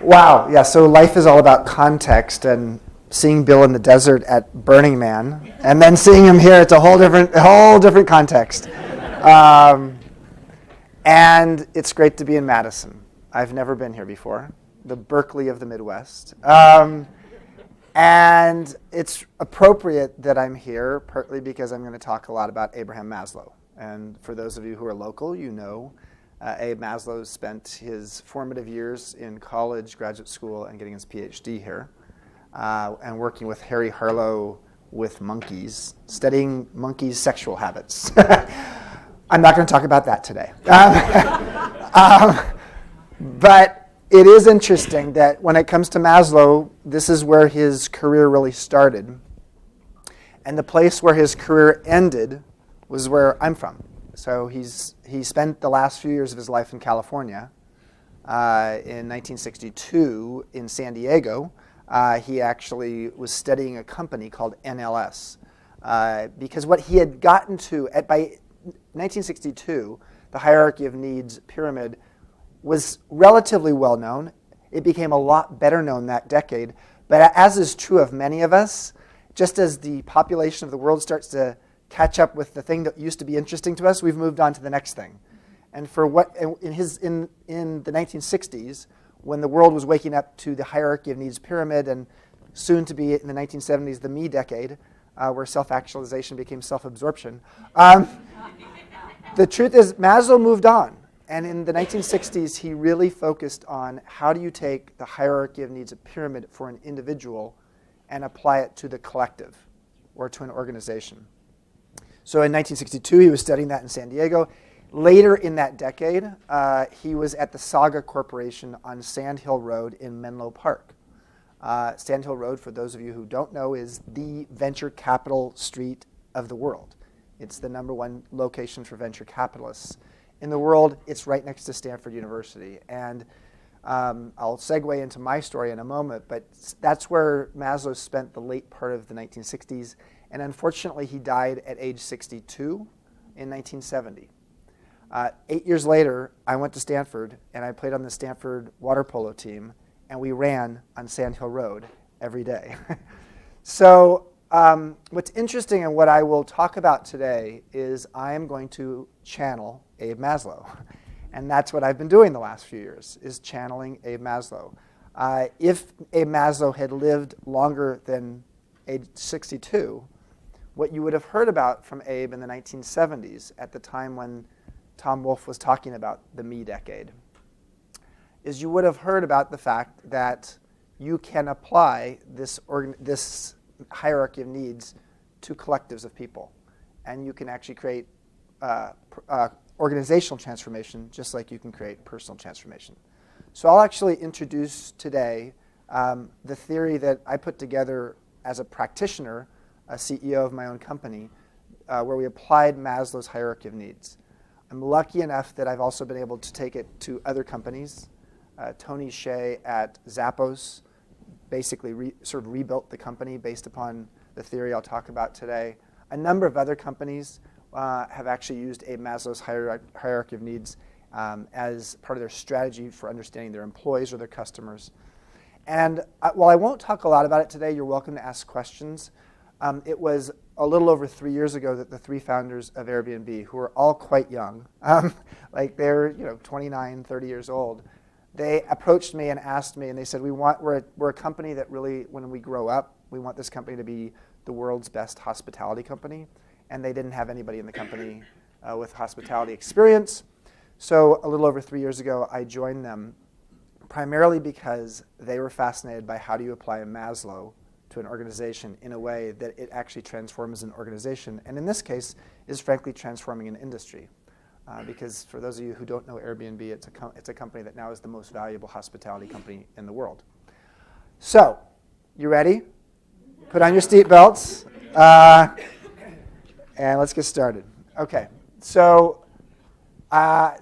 Wow, yeah, so life is all about context, and seeing Bill in the desert at Burning Man, and then seeing him here, it's a whole different context. Um, and it's great to be in Madison. I've never been here before, the Berkeley of the Midwest. And it's appropriate that I'm here, partly because I'm going to talk a lot about Abraham Maslow. And for those of you who are local, you know Abe Maslow spent his formative years in college, graduate school, and getting his PhD here, and working with Harry Harlow with monkeys, studying monkeys' sexual habits. I'm not going to talk about that today. But it is interesting that when it comes to Maslow, this is where his career really started. And the place where his career ended was where I'm from. So he spent the last few years of his life in California. In 1962 in San Diego, he actually was studying a company called NLS. Because what he had gotten to, by 1962, the hierarchy of needs pyramid was relatively well known. It became a lot better known that decade. But as is true of many of us, just as the population of the world starts to catch up with the thing that used to be interesting to us, we've moved on to the next thing. And for what in the 1960s, when the world was waking up to the hierarchy of needs pyramid, and soon to be in the 1970s, the me decade, where self-actualization became self-absorption, the truth is Maslow moved on. And in the 1960s, he really focused on how do you take the hierarchy of needs pyramid for an individual and apply it to the collective or to an organization. So in 1962, he was studying that in San Diego. Later in that decade, he was at the Saga Corporation on Sand Hill Road in Menlo Park. Sand Hill Road, for those of you who don't know, is the venture capital street of the world. It's the number one location for venture capitalists in the world. It's right next to Stanford University. And I'll segue into my story in a moment, but that's where Maslow spent the late part of the 1960s. And unfortunately, he died at age 62 in 1970. 8 years later, I went to Stanford, and I played on the Stanford water polo team, and we ran on Sand Hill Road every day. So what's interesting and what I will talk about today is I am going to channel Abe Maslow. And that's what I've been doing the last few years, is channeling Abe Maslow. If Abe Maslow had lived longer than age 62, what you would have heard about from Abe in the 1970s, at the time when Tom Wolfe was talking about the me decade, is you would have heard about the fact that you can apply this hierarchy of needs to collectives of people. And you can actually create organizational transformation just like you can create personal transformation. So I'll actually introduce today the theory that I put together as a practitioner, a CEO of my own company, where we applied Maslow's hierarchy of needs. I'm lucky enough that I've also been able to take it to other companies. Tony Hsieh at Zappos basically sort of rebuilt the company based upon the theory I'll talk about today. A number of other companies have actually used Abe Maslow's hierarchy of needs as part of their strategy for understanding their employees or their customers. And while I won't talk a lot about it today, you're welcome to ask questions. It was a little over 3 years ago that the three founders of Airbnb, who are all quite young, like they're 29, 30 years old, they approached me and asked me, and they said, we're a company that really, when we grow up, we want this company to be the world's best hospitality company. And they didn't have anybody in the company with hospitality experience. So a little over 3 years ago, I joined them primarily because they were fascinated by how do you apply a Maslow to an organization in a way that it actually transforms an organization, and in this case is frankly transforming an industry. Because for those of you who don't know Airbnb, it's a company that now is the most valuable hospitality company in the world. So, you ready? Put on your seat belts, and let's get started. Okay, so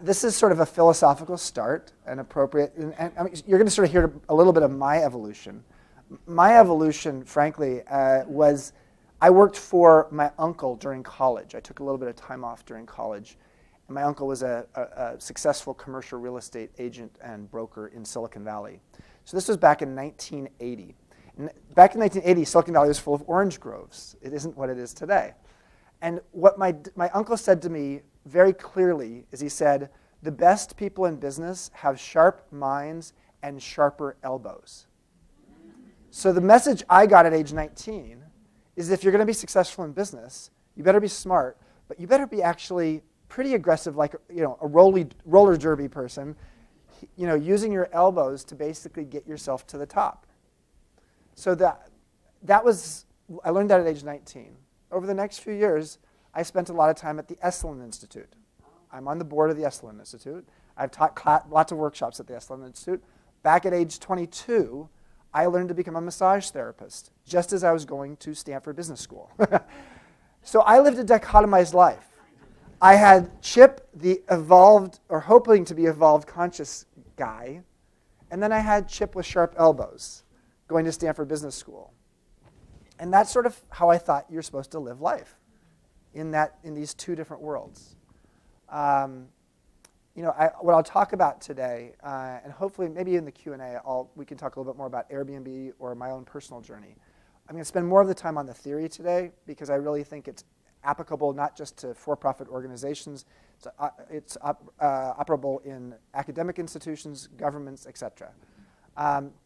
this is sort of a philosophical start, and appropriate, and I mean, you're going to sort of hear a little bit of my evolution. My evolution, frankly, was I worked for my uncle during college. I took a little bit of time off during college. And my uncle was a successful commercial real estate agent and broker in Silicon Valley. So this was back in 1980. And back in 1980, Silicon Valley was full of orange groves. It isn't what it is today. And what my uncle said to me very clearly is he said, the best people in business have sharp minds and sharper elbows. So the message I got at age 19 is if you're going to be successful in business, you better be smart, but you better be actually pretty aggressive, like a roller derby person, using your elbows to basically get yourself to the top. So I learned that at age 19. Over the next few years, I spent a lot of time at the Esalen Institute. I'm on the board of the Esalen Institute. I've taught lots of workshops at the Esalen Institute. Back at age 22, I learned to become a massage therapist, just as I was going to Stanford Business School. So I lived a dichotomized life. I had Chip, the evolved, or hoping to be evolved conscious guy, and then I had Chip with sharp elbows, going to Stanford Business School. And that's sort of how I thought you're supposed to live life, in these two different worlds. What I'll talk about today, and hopefully maybe in the Q&A, we can talk a little bit more about Airbnb or my own personal journey. I'm going to spend more of the time on the theory today because I really think it's applicable not just to for-profit organizations, it's operable in academic institutions, governments, etc.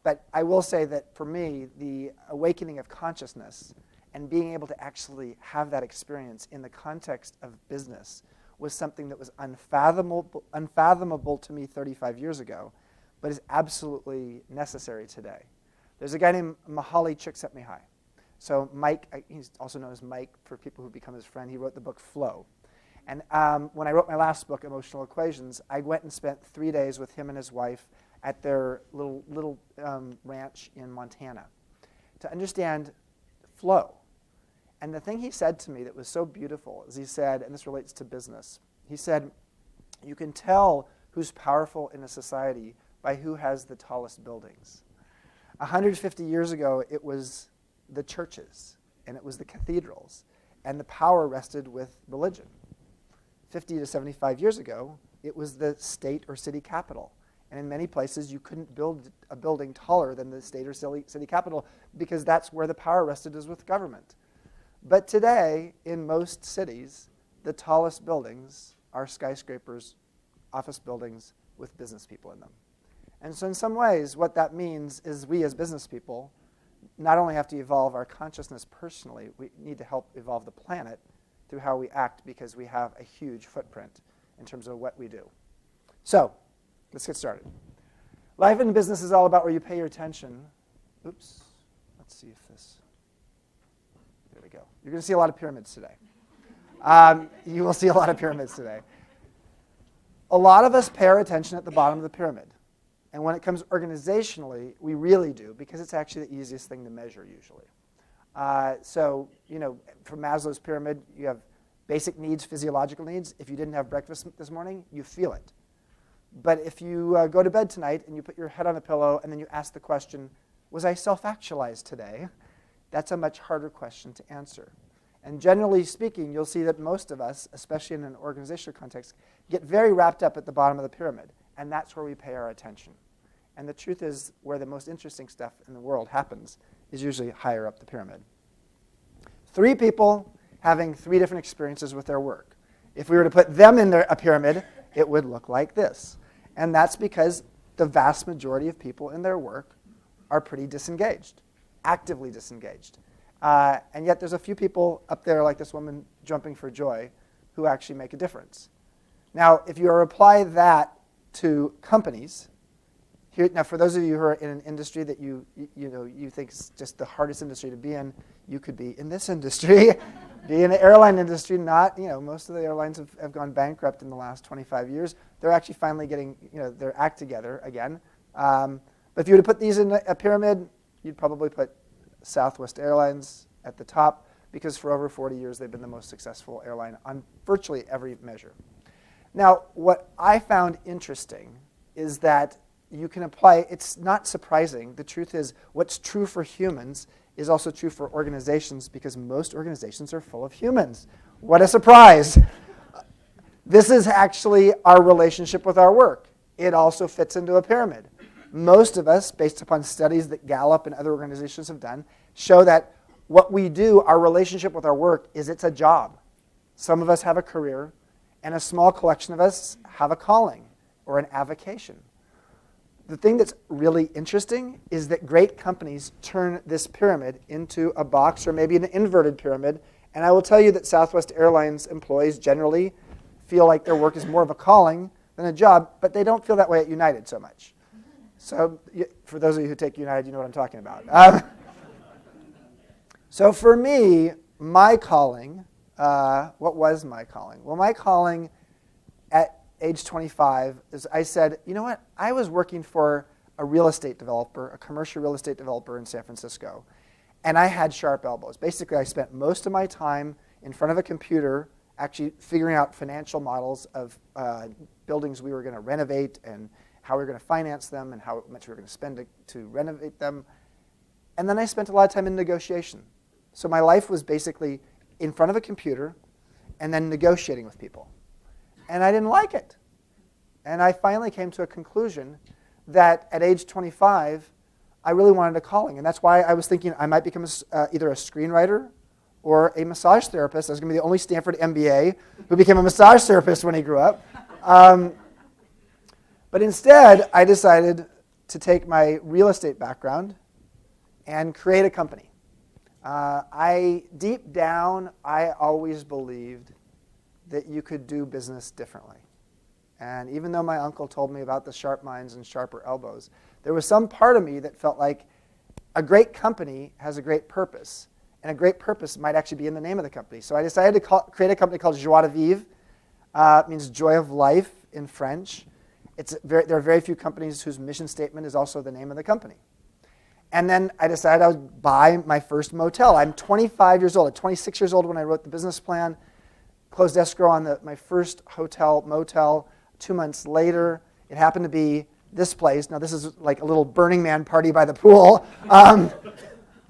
But I will say that for me, the awakening of consciousness and being able to actually have that experience in the context of business was something that was unfathomable to me 35 years ago, but is absolutely necessary today. There's a guy named Mihaly Csikszentmihalyi. So Mike, he's also known as Mike for people who become his friend. He wrote the book Flow. And when I wrote my last book, Emotional Equations, I went and spent 3 days with him and his wife at their little ranch in Montana to understand flow. And the thing he said to me that was so beautiful is he said, and this relates to business, he said, you can tell who's powerful in a society by who has the tallest buildings. 150 years ago, it was the churches, and it was the cathedrals, and the power rested with religion. 50 to 75 years ago, it was the state or city capital. And in many places, you couldn't build a building taller than the state or city capital because that's where the power rested, is with government. But today, in most cities, the tallest buildings are skyscrapers, office buildings with business people in them. And so in some ways, what that means is we as business people not only have to evolve our consciousness personally, we need to help evolve the planet through how we act because we have a huge footprint in terms of what we do. So let's get started. Life in business is all about where you pay your attention. Oops. Let's see if this... There we go. You're going to see a lot of pyramids today. You will see a lot of pyramids today. A lot of us pay our attention at the bottom of the pyramid. And when it comes organizationally, we really do, because it's actually the easiest thing to measure usually. From Maslow's pyramid, you have basic needs, physiological needs. If you didn't have breakfast this morning, you feel it. But if you go to bed tonight and you put your head on a pillow and then you ask the question, was I self-actualized today? That's a much harder question to answer. And generally speaking, you'll see that most of us, especially in an organizational context, get very wrapped up at the bottom of the pyramid. And that's where we pay our attention. And the truth is, where the most interesting stuff in the world happens is usually higher up the pyramid. 3 people having 3 different experiences with their work. If we were to put them in a pyramid, it would look like this. And that's because the vast majority of people in their work are pretty disengaged, actively disengaged. And yet there's a few people up there, like this woman jumping for joy, who actually make a difference. Now, if you apply that to companies, now for those of you who are in an industry that you think is just the hardest industry to be in, you could be in this industry, be in the airline industry. Most of the airlines have gone bankrupt in the last 25 years. They're actually finally getting their act together again. But if you were to put these in a pyramid, you'd probably put Southwest Airlines at the top, because for over 40 years they've been the most successful airline on virtually every measure. Now, what I found interesting is that you can apply, it's not surprising. The truth is, what's true for humans is also true for organizations, because most organizations are full of humans. What a surprise. This is actually our relationship with our work. It also fits into a pyramid. most of us, based upon studies that Gallup and other organizations have done, show that what we do, our relationship with our work, is it's a job. Some of us have a career, and a small collection of us have a calling or an avocation. The thing that's really interesting is that great companies turn this pyramid into a box or maybe an inverted pyramid. And I will tell you that Southwest Airlines employees generally feel like their work is more of a calling than a job, but they don't feel that way at United so much. So for those of you who take United, you know what I'm talking about. So for me, my calling, what was my calling? Well, my calling at age 25 is I said, you know what? I was working for a real estate developer, a commercial real estate developer in San Francisco, and I had sharp elbows. Basically, I spent most of my time in front of a computer actually figuring out financial models of buildings we were going to renovate and how we were going to finance them and how much we were going to spend to renovate them. And then I spent a lot of time in negotiation. So my life was basically in front of a computer and then negotiating with people. And I didn't like it. And I finally came to a conclusion that at age 25, I really wanted a calling. And that's why I was thinking I might become either a screenwriter or a massage therapist. I was going to be the only Stanford MBA who became a massage therapist when he grew up. But instead, I decided to take my real estate background and create a company. Deep down, I always believed that you could do business differently. And even though my uncle told me about the sharp minds and sharper elbows, there was some part of me that felt like a great company has a great purpose, and a great purpose might actually be in the name of the company. So I decided to create a company called Joie, Vivre. It means joy of life in French. There are very few companies whose mission statement is also the name of the company. And then I decided I would buy my first motel. I'm 25 years old. I'm 26 years old when I wrote the business plan. Closed escrow on my first motel. 2 months later, it happened to be this place. Now, this is like a little Burning Man party by the pool.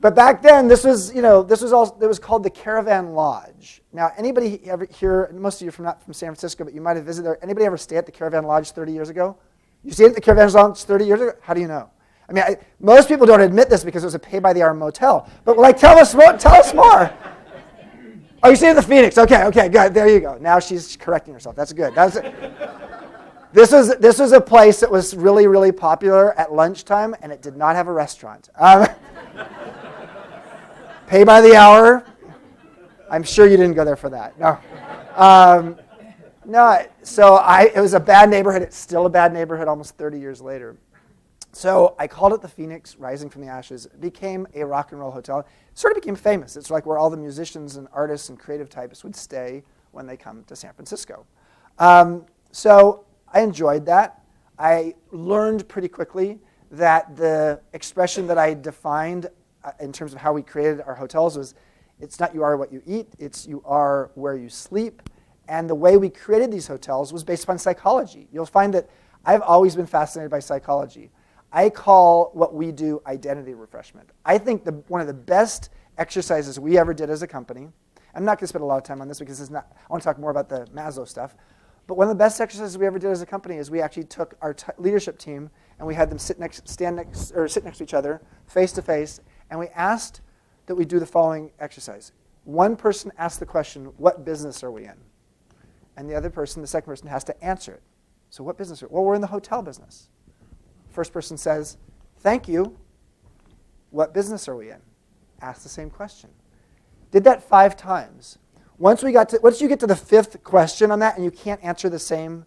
But back then, it was called the Caravan Lodge. Now, anybody ever here, most of you are not from San Francisco, but you might have visited there. Anybody ever stay at the Caravan Lodge 30 years ago? You stayed at the Caravan Lodge 30 years ago? How do you know? I mean, most people don't admit this because it was a pay-by-the-hour motel. But tell us more. Oh, you stayed in the Phoenix. Okay, good. There you go. Now she's correcting herself. That's good. This was a place that was really, really popular at lunchtime, and it did not have a restaurant. Pay by the hour. I'm sure you didn't go there for that. No. So it was a bad neighborhood. It's still a bad neighborhood almost 30 years later. So I called it the Phoenix, rising from the ashes. It became a rock and roll hotel. It sort of became famous. It's like where all the musicians and artists and creative types would stay when they come to San Francisco. So I enjoyed that. I learned pretty quickly that the expression that I defined in terms of how we created our hotels was, it's not you are what you eat, it's you are where you sleep. And the way we created these hotels was based upon psychology. You'll find that I've always been fascinated by psychology. I call what we do identity refreshment. I think one of the best exercises we ever did as a company, I'm not going to spend a lot of time on this because I want to talk more about the Maslow stuff, but one of the best exercises we ever did as a company is we actually took our leadership team and we had them sit next to each other, face to face, and we asked that we do the following exercise. One person asked the question, what business are we in? And the second person has to answer it. So what business are we in? Well, we're in the hotel business. First person says, thank you. What business are we in? Ask the same question. Did that 5 times. Once you get to the 5th question on that, and you can't answer the same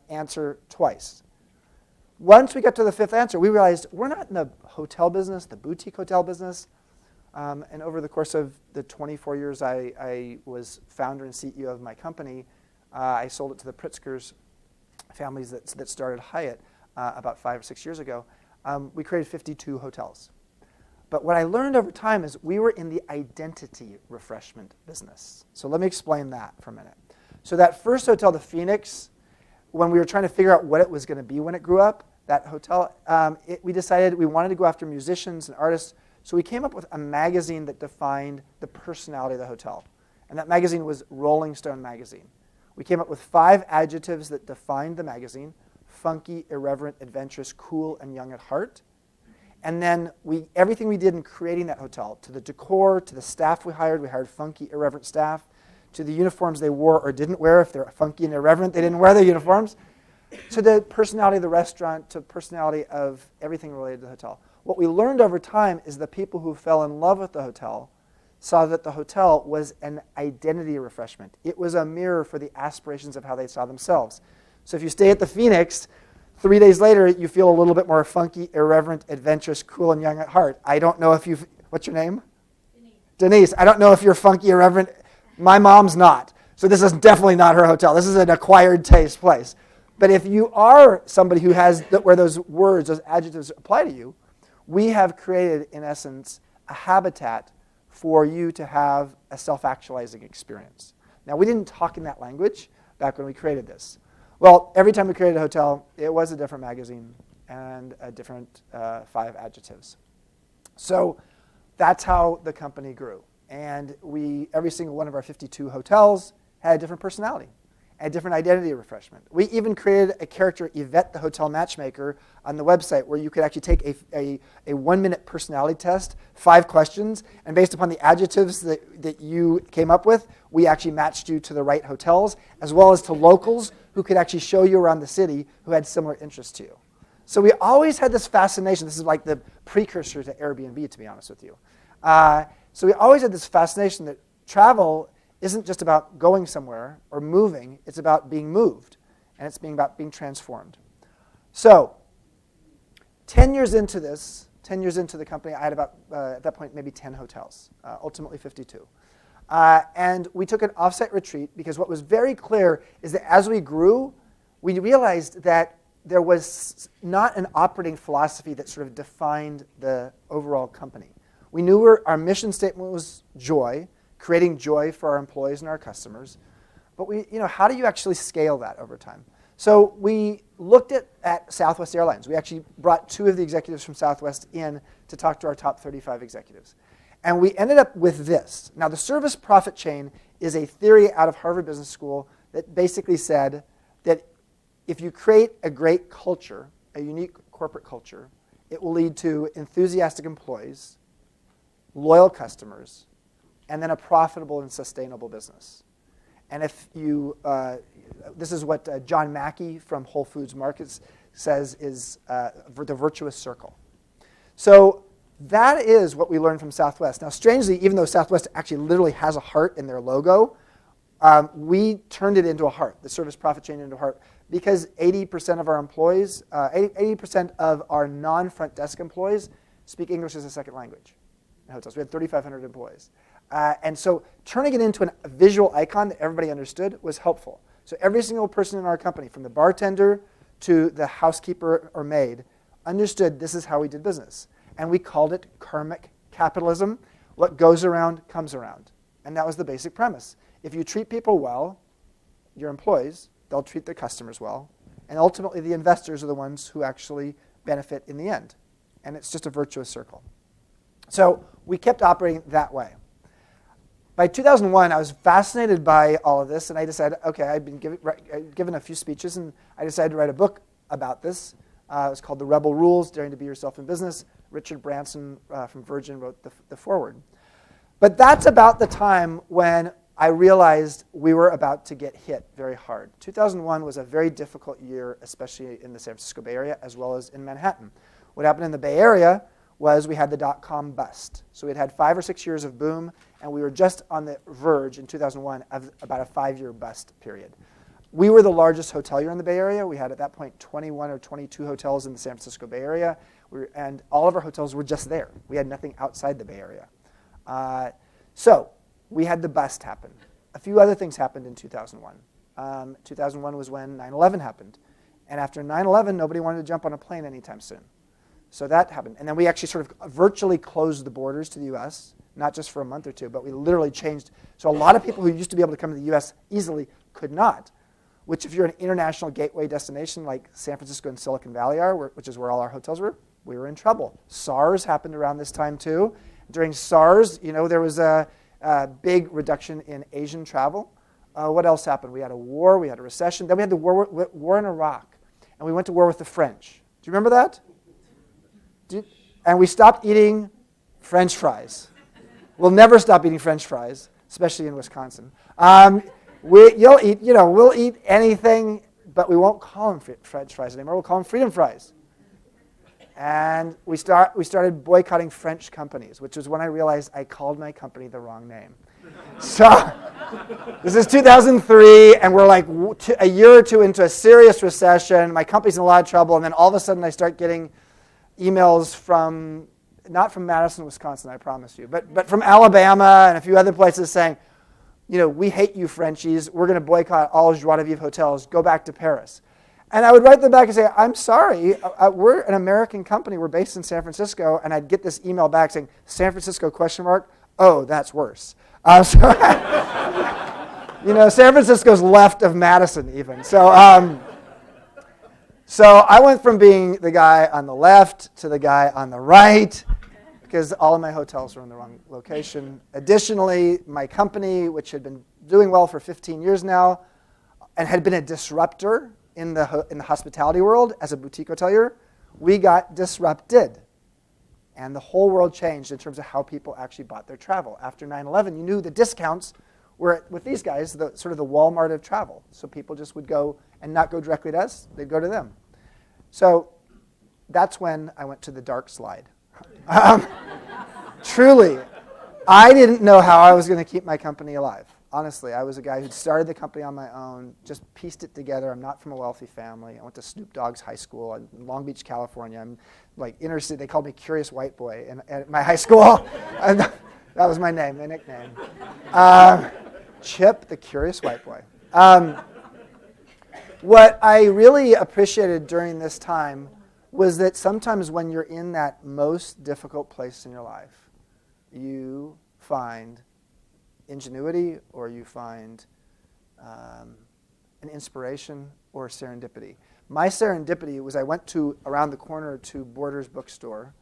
answer twice. Once we got to the 5th answer, we realized we're not in the hotel business, the boutique hotel business. And over the course of the 24 years I was founder and CEO of my company, I sold it to the Pritzker's families that started Hyatt about 5 or 6 years ago. We created 52 hotels. But what I learned over time is we were in the identity refreshment business. So let me explain that for a minute. So that first hotel, the Phoenix, when we were trying to figure out what it was going to be when it grew up, that hotel, we decided we wanted to go after musicians and artists. So we came up with a magazine that defined the personality of the hotel. And that magazine was Rolling Stone magazine. We came up with 5 adjectives that defined the magazine, funky, irreverent, adventurous, cool, and young at heart. And then everything we did in creating that hotel, to the decor, to the staff we hired funky, irreverent staff, to the uniforms they wore or didn't wear. If they're funky and irreverent, they didn't wear their uniforms. To the personality of the restaurant, to personality of everything related to the hotel. What we learned over time is the people who fell in love with the hotel saw that the hotel was an identity refreshment. It was a mirror for the aspirations of how they saw themselves. So if you stay at the Phoenix, 3 days later, you feel a little bit more funky, irreverent, adventurous, cool, and young at heart. I don't know if you've... What's your name? Denise. I don't know if you're funky, irreverent. My mom's not. So this is definitely not her hotel. This is an acquired taste place. But if you are somebody who has where those words, those adjectives apply to you, we have created, in essence, a habitat for you to have a self-actualizing experience. Now, we didn't talk in that language back when we created this. Well, every time we created a hotel, it was a different magazine and a different 5 adjectives. So that's how the company grew. And every single one of our 52 hotels had a different personality, a different identity refreshment. We even created a character, Yvette the Hotel Matchmaker, on the website where you could actually take a 1-minute personality test, 5 questions, and based upon the adjectives that you came up with, we actually matched you to the right hotels, as well as to locals who could actually show you around the city who had similar interests to you. So we always had this fascination. This is like the precursor to Airbnb, to be honest with you. So we always had this fascination that travel isn't just about going somewhere or moving. It's about being moved, and it's about being transformed. So 10 years into this, 10 years into the company, I had about, at that point, maybe 10 hotels, ultimately 52. And we took an offsite retreat because what was very clear is that as we grew, we realized that there was not an operating philosophy that sort of defined the overall company. We knew our mission statement was joy, creating joy for our employees and our customers. But how do you actually scale that over time? So we looked at Southwest Airlines. We actually brought 2 of the executives from Southwest in to talk to our top 35 executives. And we ended up with this. Now, the service profit chain is a theory out of Harvard Business School that basically said that if you create a great culture, a unique corporate culture, it will lead to enthusiastic employees, loyal customers, and then a profitable and sustainable business. And if you, this is what John Mackey from Whole Foods Markets says is the virtuous circle. So that is what we learned from Southwest. Now, strangely, even though Southwest actually literally has a heart in their logo, we turned it into a heart, the service profit chain into a heart, because 80% of our employees, 80% of our non-front desk employees speak English as a second language in hotels. We had 3,500 employees. And so turning it into a visual icon that everybody understood was helpful. So every single person in our company, from the bartender to the housekeeper or maid, understood this is how we did business. And we called it karmic capitalism. What goes around comes around. And that was the basic premise. If you treat people well, your employees, they'll treat their customers well. And ultimately, the investors are the ones who actually benefit in the end. And it's just a virtuous circle. So we kept operating that way. By 2001, I was fascinated by all of this, and I decided, okay, I'd been given a few speeches, and I decided to write a book about this. It was called The Rebel Rules, Daring to Be Yourself in Business. Richard Branson from Virgin wrote the foreword. But that's about the time when I realized we were about to get hit very hard. 2001 was a very difficult year, especially in the San Francisco Bay Area, as well as in Manhattan. What happened in the Bay Area was we had the dot-com bust. So we'd had 5 or 6 years of boom, and we were just on the verge in 2001 of about a 5-year bust period. We were the largest hotelier in the Bay Area. We had at that point 21 or 22 hotels in the San Francisco Bay Area, and all of our hotels were just there. We had nothing outside the Bay Area. So we had the bust happen. A few other things happened in 2001. 2001 was when 9/11 happened. And after 9/11, nobody wanted to jump on a plane anytime soon. So that happened. And then we actually sort of virtually closed the borders to the U.S., not just for a month or two, but we literally changed. So a lot of people who used to be able to come to the U.S. easily could not, which if you're an international gateway destination like San Francisco and Silicon Valley are, which is where all our hotels were, we were in trouble. SARS happened around this time too. During SARS, there was a big reduction in Asian travel. What else happened? We had a war, we had a recession, then we had the war in Iraq. and we went to war with the French. Do you remember that? And we stopped eating French fries. We'll never stop eating French fries, especially in Wisconsin. We'll eat anything, but we won't call them French fries anymore. We'll call them freedom fries. And we started boycotting French companies, which was when I realized I called my company the wrong name. So this is 2003, and we're like a year or two into a serious recession. My company's in a lot of trouble, and then all of a sudden I start getting emails from, not from Madison, Wisconsin, I promise you, but from Alabama and a few other places saying, we hate you Frenchies. We're going to boycott all Joie de Vivre hotels. Go back to Paris. And I would write them back and say, I'm sorry. We're an American company. We're based in San Francisco. And I'd get this email back saying, San Francisco, ? Oh, that's worse. San Francisco's left of Madison even. So I went from being the guy on the left to the guy on the right, because all of my hotels were in the wrong location. Additionally, my company, which had been doing well for 15 years now and had been a disruptor in the hospitality world as a boutique hotelier, we got disrupted. And the whole world changed in terms of how people actually bought their travel. After 9/11, you knew the discounts were, with these guys, sort of the Walmart of travel. So people just would go and not go directly to us. They'd go to them. So that's when I went to the dark slide. Truly, I didn't know how I was going to keep my company alive. Honestly, I was a guy who started the company on my own, just pieced it together. I'm not from a wealthy family. I went to Snoop Dogg's high school in Long Beach, California. I'm like inner city. They called me Curious White Boy at my high school. And that was my name, my nickname. Chip, the Curious White Boy. What I really appreciated during this time was that sometimes when you're in that most difficult place in your life, you find ingenuity, or you find an inspiration or serendipity. My serendipity was I went around the corner to Borders bookstore,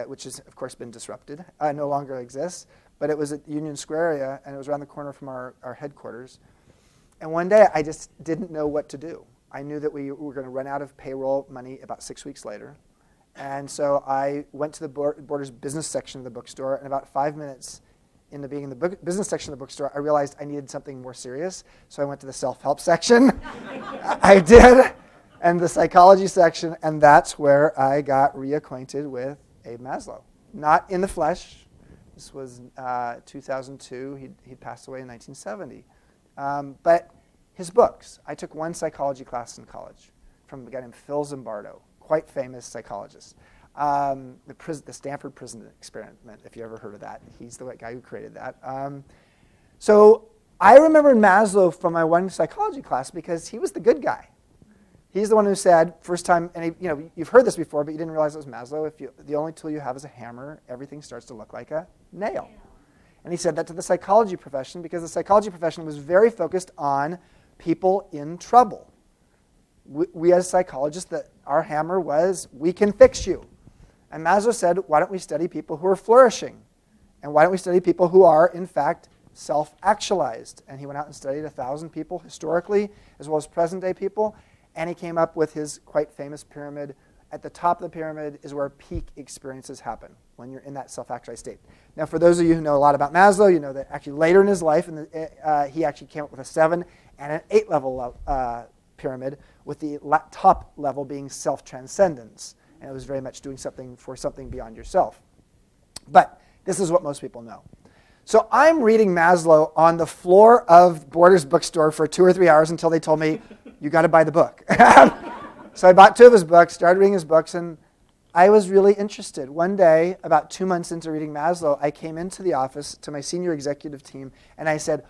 which has, of course, been disrupted. No longer exists. But it was at Union Square area, and it was around the corner from our headquarters. And one day, I just didn't know what to do. I knew that we were going to run out of payroll money about 6 weeks later. And so I went to the Borders business section of the bookstore, and about 5 minutes into being in the business section of the bookstore, I realized I needed something more serious. So I went to the self-help section. I did, and the psychology section, and that's where I got reacquainted with Abe Maslow. Not in the flesh. This was 2002. He'd passed away in 1970. But his books. I took one psychology class in college from a guy named Phil Zimbardo, quite famous psychologist. The Stanford Prison Experiment, if you ever heard of that. He's the guy who created that. So I remember Maslow from my one psychology class because he was the good guy. He's the one who said, first time, and you've heard this before, but you didn't realize it was Maslow. The only tool you have is a hammer, everything starts to look like a nail. And he said that to the psychology profession because the psychology profession was very focused on people in trouble. We as psychologists, our hammer was, we can fix you. And Maslow said, why don't we study people who are flourishing? And why don't we study people who are, in fact, self-actualized? And he went out and studied 1,000 people historically, as well as present-day people. And he came up with his quite famous pyramid. At the top of the pyramid is where peak experiences happen, when you're in that self-actualized state. Now, for those of you who know a lot about Maslow, you know that actually later in his life, he actually came up with a 7 and an 8-level pyramid, with the top level being self-transcendence. And it was very much doing something for something beyond yourself. But this is what most people know. So I'm reading Maslow on the floor of Borders bookstore for 2 or 3 hours until they told me, you got to buy the book. So I bought 2 of his books, started reading his books, and I was really interested. One day, about 2 months into reading Maslow, I came into the office to my senior executive team, and I said,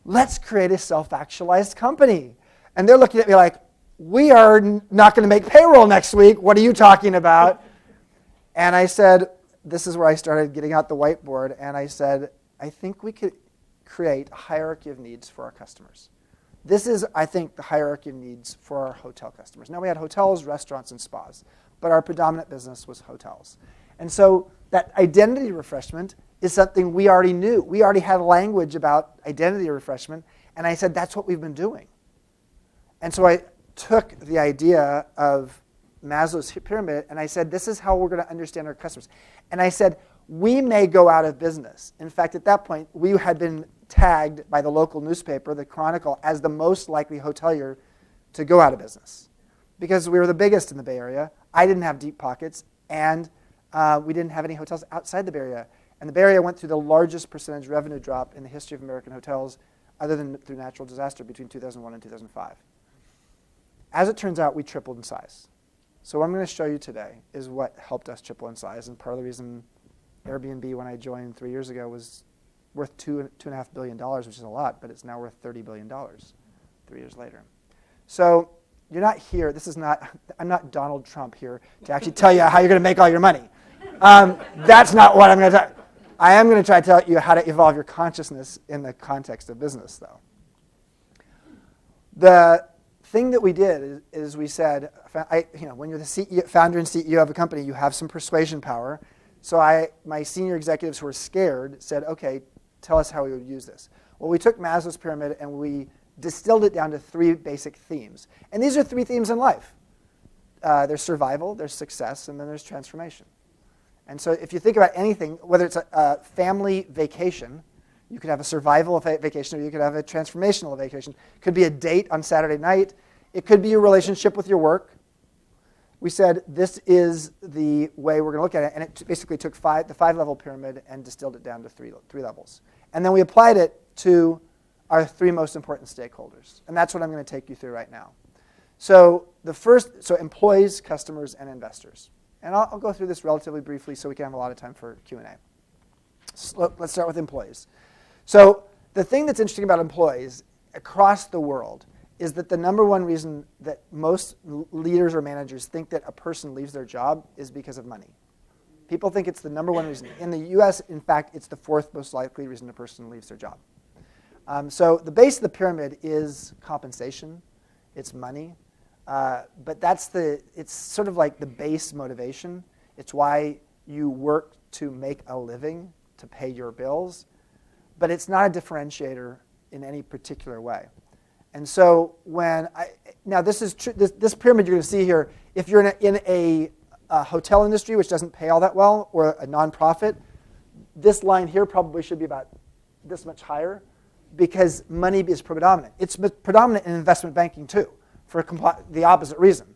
let's create a self-actualized company. And they're looking at me like, we are not going to make payroll next week. What are you talking about? And I said, this is where I started getting out the whiteboard, and I said, I think we could create a hierarchy of needs for our customers. This is, I think, the hierarchy of needs for our hotel customers. Now, we had hotels, restaurants, and spas, but our predominant business was hotels. And so that identity refreshment is something we already knew. We already had language about identity refreshment, and I said, that's what we've been doing. And so I took the idea of Maslow's pyramid, and I said, this is how we're going to understand our customers. And I said, we may go out of business. In fact, at that point, we had been tagged by the local newspaper, the Chronicle, as the most likely hotelier to go out of business because we were the biggest in the Bay Area. I didn't have deep pockets, and we didn't have any hotels outside the Bay Area. And the Bay Area went through the largest percentage revenue drop in the history of American hotels, other than through natural disaster, between 2001 and 2005. As it turns out, we tripled in size. So what I'm going to show you today is what helped us triple in size. And part of the reason Airbnb, when I joined 3 years ago, was worth $2.5 billion, which is a lot, but it's now worth $30 billion 3 years later. So you're not here. I'm not Donald Trump here to actually tell you how you're going to make all your money. That's not what I'm going to tell you. I am going to try to tell you how to evolve your consciousness in the context of business, though. The thing that we did is we said, when you're the founder and CEO of a company, you have some persuasion power. So my senior executives who were scared said, okay, tell us how we would use this. Well, we took Maslow's pyramid and we distilled it down to 3 basic themes. And these are 3 themes in life. There's survival, there's success, and then there's transformation. And so if you think about anything, whether it's a family vacation, you could have a survival vacation or you could have a transformational vacation. It could be a date on Saturday night. It could be your relationship with your work. We said this is the way we're going to look at it. And it basically took the 5-level pyramid and distilled it down to 3 levels. And then we applied it to our 3 most important stakeholders. And that's what I'm going to take you through right now. So employees, customers, and investors. And I'll go through this relatively briefly so we can have a lot of time for Q&A. So let's start with employees. So the thing that's interesting about employees across the world is that the number one reason that most leaders or managers think that a person leaves their job is because of money. People think it's the number one reason. In the US, in fact, it's the 4th most likely reason a person leaves their job. So the base of the pyramid is compensation. It's money. But it's sort of like the base motivation. It's why you work to make a living, to pay your bills. But it's not a differentiator in any particular way. And so this pyramid you're going to see here, if you're in a hotel industry which doesn't pay all that well, or a nonprofit, this line here probably should be about this much higher because money is predominant. It's predominant in investment banking too, for the opposite reason.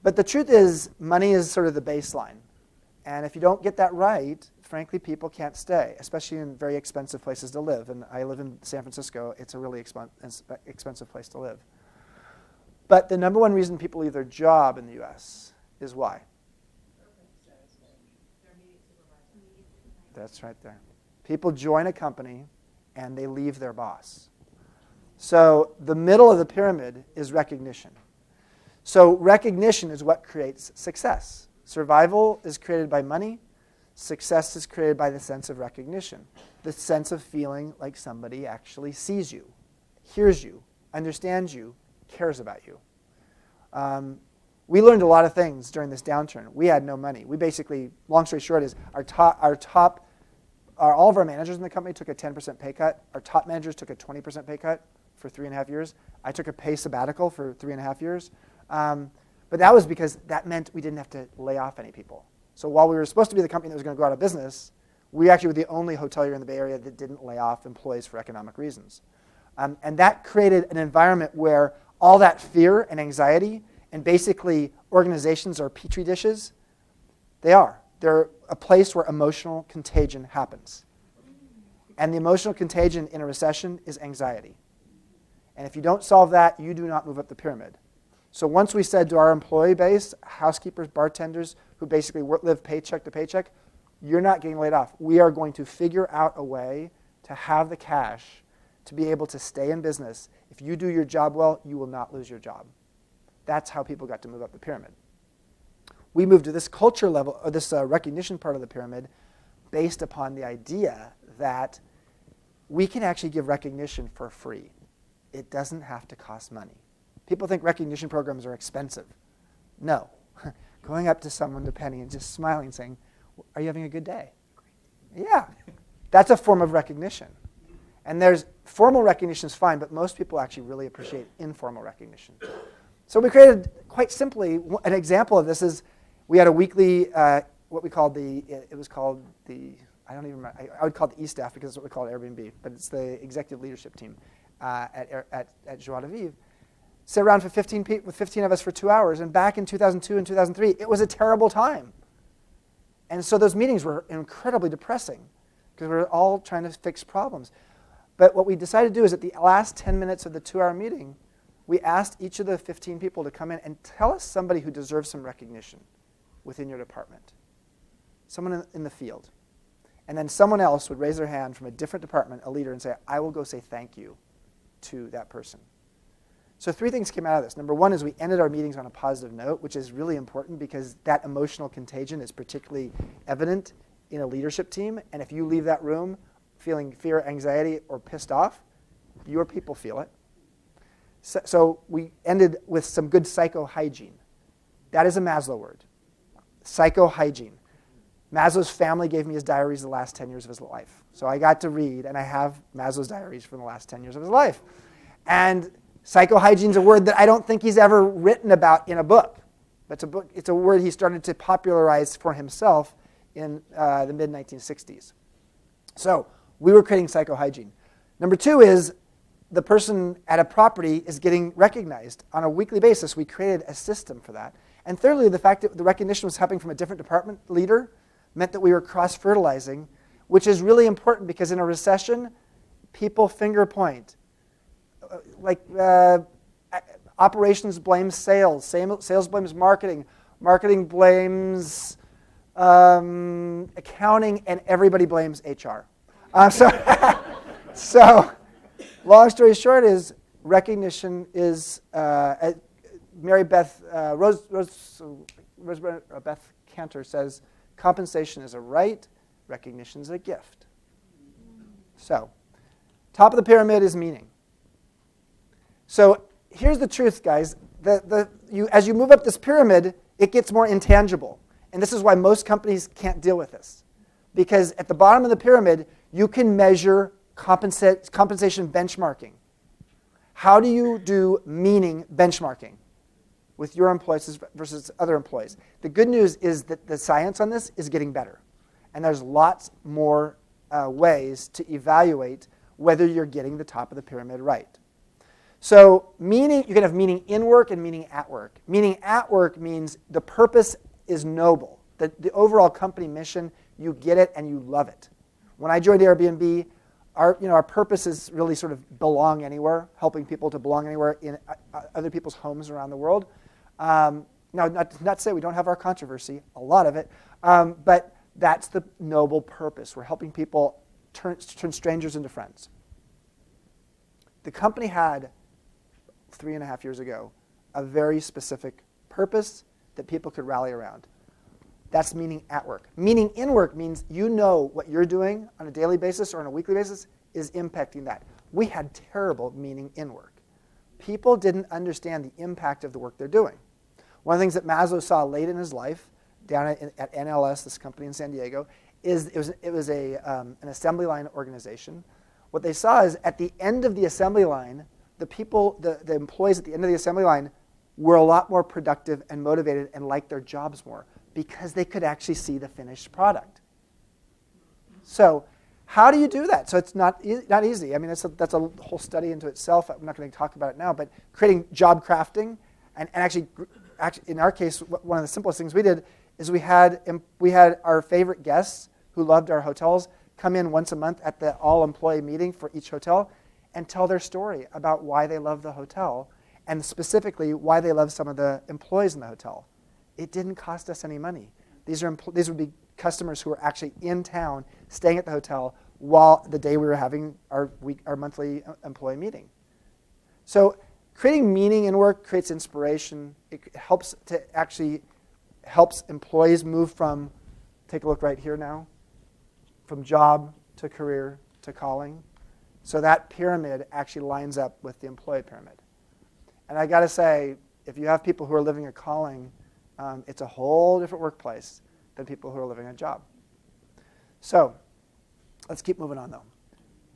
But the truth is, money is sort of the baseline. And if you don't get that right, frankly, people can't stay, especially in very expensive places to live. And I live in San Francisco. It's a really expensive place to live. But the number one reason people leave their job in the US is why? That's right there. People join a company and they leave their boss. So the middle of the pyramid is recognition. So recognition is what creates success. Survival is created by money. Success is created by the sense of recognition, the sense of feeling like somebody actually sees you, hears you, understands you, cares about you. We learned a lot of things during this downturn. We had no money. We basically, long story short, is all of our managers in the company took a 10% pay cut. Our top managers took a 20% pay cut for 3.5 years. I took a pay sabbatical for 3.5 years. But that was because that meant we didn't have to lay off any people. So while we were supposed to be the company that was going to go out of business, we actually were the only hotelier in the Bay Area that didn't lay off employees for economic reasons. And that created an environment where all that fear and anxiety, and basically organizations are petri dishes, they're a place where emotional contagion happens. And the emotional contagion in a recession is anxiety. And if you don't solve that, you do not move up the pyramid. So once we said to our employee base, housekeepers, bartenders, who basically live paycheck to paycheck, you're not getting laid off. We are going to figure out a way to have the cash to be able to stay in business. If you do your job well, you will not lose your job. That's how people got to move up the pyramid. We moved to this culture level, or this recognition part of the pyramid, based upon the idea that we can actually give recognition for free. It doesn't have to cost money. People think recognition programs are expensive. No. Going up to someone, depending, and just smiling and saying, "Are you having a good day?" Yeah. That's a form of recognition. And formal recognition is fine, but most people actually really appreciate informal recognition. So we created, quite simply, an example of this is we had a weekly, what we called it was called the, I don't even remember, I would call it the E-staff because it's what we call it Airbnb, but it's the executive leadership team at Joie de Vivre. Sit around with 15 of us for 2 hours, and back in 2002 and 2003, it was a terrible time. And so those meetings were incredibly depressing because we were all trying to fix problems. But what we decided to do is at the last 10 minutes of the 2-hour meeting, we asked each of the 15 people to come in and tell us somebody who deserves some recognition within your department, someone in the field. And then someone else would raise their hand from a different department, a leader, and say, I will go say thank you to that person. So 3 things came out of this. Number 1 is we ended our meetings on a positive note, which is really important because that emotional contagion is particularly evident in a leadership team. And if you leave that room feeling fear, anxiety, or pissed off, your people feel it. So we ended with some good psychohygiene. That is a Maslow word. Psychohygiene. Maslow's family gave me his diaries the last 10 years of his life. So I got to read, and I have Maslow's diaries from the last 10 years of his life. And psychohygiene is a word that I don't think he's ever written about in a book. It's a word he started to popularize for himself in the mid-1960s. So we were creating psychohygiene. Number 2 is the person at a property is getting recognized on a weekly basis. We created a system for that. And thirdly, the fact that the recognition was happening from a different department leader meant that we were cross-fertilizing, which is really important because in a recession, people finger point. Operations blames sales. Sales blames marketing. Marketing blames accounting, and everybody blames HR. So long story short is recognition is, Mary Beth, Beth Cantor says, compensation is a right, recognition is a gift. So top of the pyramid is meaning. So here's the truth, guys. As you move up this pyramid, it gets more intangible. And this is why most companies can't deal with this. Because at the bottom of the pyramid, you can measure compensation benchmarking. How do you do meaning benchmarking with your employees versus other employees? The good news is that the science on this is getting better. And there's lots more ways to evaluate whether you're getting the top of the pyramid right. So meaning, you can have meaning in work and meaning at work. Meaning at work means the purpose is noble. The overall company mission, you get it and you love it. When I joined Airbnb, our purpose is really sort of belong anywhere, helping people to belong anywhere in other people's homes around the world. Now, not to say we don't have our controversy, a lot of it, but that's the noble purpose. We're helping people turn strangers into friends. The company had, 3.5 years ago, a very specific purpose that people could rally around. That's meaning at work. Meaning in work means you know what you're doing on a daily basis or on a weekly basis is impacting that. We had terrible meaning in work. People didn't understand the impact of the work they're doing. One of the things that Maslow saw late in his life, down at NLS, this company in San Diego, is it was an assembly line organization. What they saw is at the end of the assembly line, the employees at the end of the assembly line were a lot more productive and motivated and liked their jobs more because they could actually see the finished product. So how do you do that? So it's not easy. I mean, that's a whole study into itself. I'm not going to talk about it now, but creating job crafting, and actually in our case, one of the simplest things we did is we had our favorite guests who loved our hotels come in once a month at the all-employee meeting for each hotel and tell their story about why they love the hotel and specifically why they love some of the employees in the hotel. It didn't cost us any money. These would be customers who were actually in town staying at the hotel while the day we were having our monthly employee meeting. So creating meaning in work creates inspiration. It helps employees move from, take a look right here now, from job to career to calling. So that pyramid actually lines up with the employee pyramid. And I got to say, if you have people who are living a calling, it's a whole different workplace than people who are living a job. So let's keep moving on, though.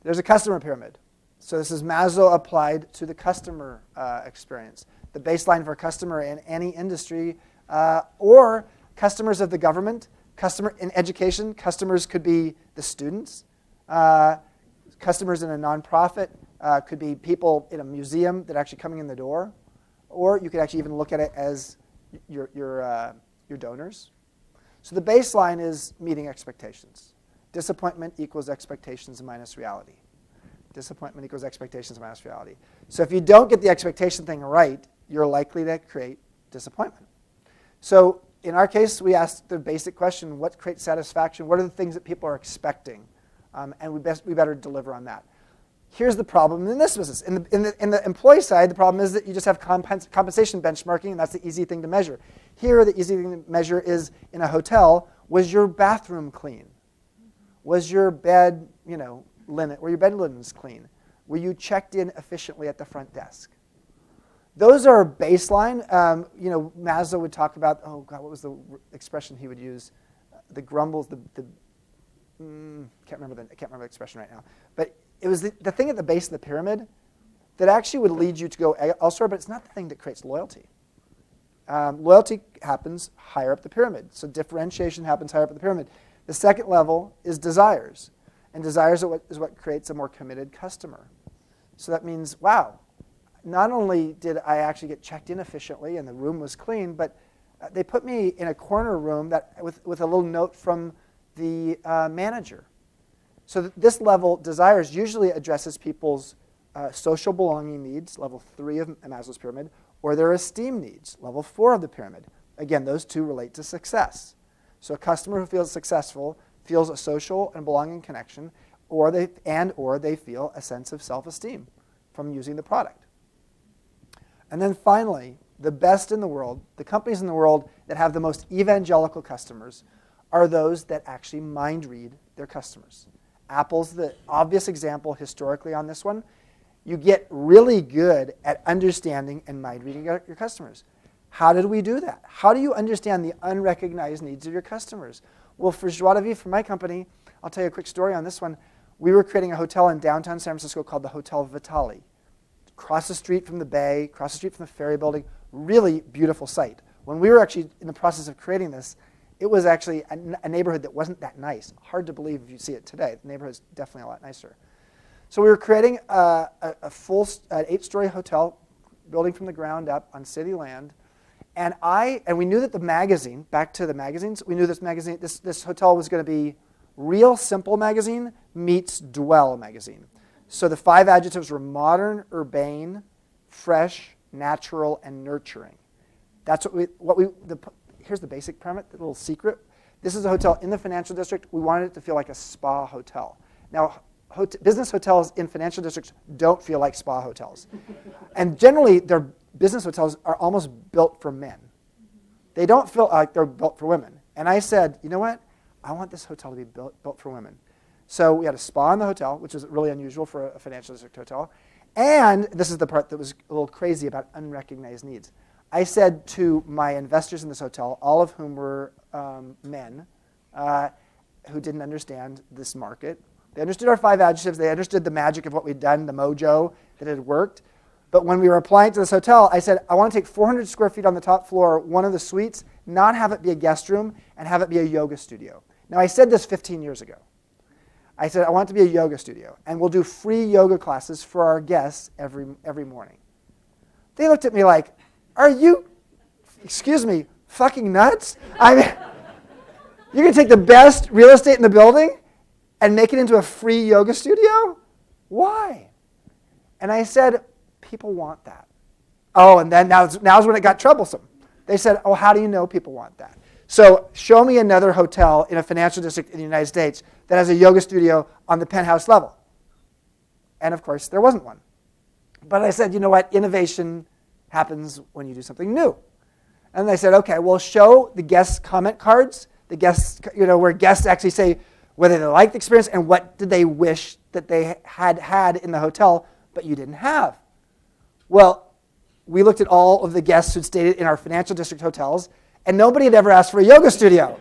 There's a customer pyramid. So this is Maslow applied to the customer experience. the baseline for a customer in any industry, or customers of the government, customer in education. Customers could be the students. Customers in a nonprofit could be people in a museum that are actually coming in the door. Or you could actually even look at it as your donors. So the baseline is meeting expectations. Disappointment equals expectations minus reality. Disappointment equals expectations minus reality. So if you don't get the expectation thing right, you're likely to create disappointment. So in our case, we asked the basic question, what creates satisfaction? What are the things that people are expecting? And we better deliver on that. Here's the problem in this business. In the employee side, the problem is that you just have compensation benchmarking, and that's the easy thing to measure. Here, the easy thing to measure is in a hotel, was your bathroom clean? Was your bed, were your bed linens clean? Were you checked in efficiently at the front desk? Those are baseline. Maslow would talk about, what was the expression he would use? The grumbles, I can't remember the expression right now. But it was the thing at the base of the pyramid that actually would lead you to go elsewhere, but it's not the thing that creates loyalty. Loyalty happens higher up the pyramid. So differentiation happens higher up the pyramid. The second level is desires. And desires is what creates a more committed customer. So that means, wow, not only did I actually get checked in efficiently and the room was clean, but they put me in a corner room with a little note from the manager. So this level, desires, usually addresses people's social belonging needs, level 3 of Maslow's pyramid, or their esteem needs, level 4 of the pyramid. Again, those two relate to success. So a customer who feels successful feels a social and belonging connection, or they feel a sense of self-esteem from using the product. And then finally, the best in the world, the companies in the world that have the most evangelical customers are those that actually mind read their customers. Apple's the obvious example historically on this one. You get really good at understanding and mind reading your customers. How did we do that? How do you understand the unrecognized needs of your customers? Well, for Joie, for my company, I'll tell you a quick story on this one. We were creating a hotel in downtown San Francisco called the Hotel Vitale. Across the street from the bay, across the street from the ferry building, really beautiful site. When we were actually in the process of creating this, it was actually a neighborhood that wasn't that nice. Hard to believe if you see it today. The neighborhood is definitely a lot nicer. So we were creating a full 8-story hotel, building from the ground up on city land. And we knew that the magazine, back to the magazines, we knew this hotel was going to be Real Simple magazine meets Dwell magazine. So the 5 adjectives were modern, urbane, fresh, natural, and nurturing. That's here's the basic premise, the little secret. This is a hotel in the financial district. We wanted it to feel like a spa hotel. Now, business hotels in financial districts don't feel like spa hotels. And generally, their business hotels are almost built for men. They don't feel like they're built for women. And I said, you know what? I want this hotel to be built for women. So we had a spa in the hotel, which was really unusual for a financial district hotel. And this is the part that was a little crazy about unrecognized needs. I said to my investors in this hotel, all of whom were men who didn't understand this market. They understood our 5 adjectives. They understood the magic of what we'd done, the mojo, that it had worked. But when we were applying to this hotel, I said, I want to take 400 square feet on the top floor, one of the suites, not have it be a guest room, and have it be a yoga studio. Now, I said this 15 years ago. I said, I want it to be a yoga studio, and we'll do free yoga classes for our guests every morning. They looked at me like, are you, excuse me, fucking nuts? I mean, you're going to take the best real estate in the building and make it into a free yoga studio? Why? And I said, people want that. Oh, and then now's when it got troublesome. They said, oh, how do you know people want that? So show me another hotel in a financial district in the United States that has a yoga studio on the penthouse level. And of course, there wasn't one. But I said, you know what? Innovation happens when you do something new. And they said, okay, well, show the guest comment cards, the guests, where guests actually say whether they liked the experience and what did they wish that they had in the hotel, but you didn't have. Well, we looked at all of the guests who'd stayed in our financial district hotels, and nobody had ever asked for a yoga studio.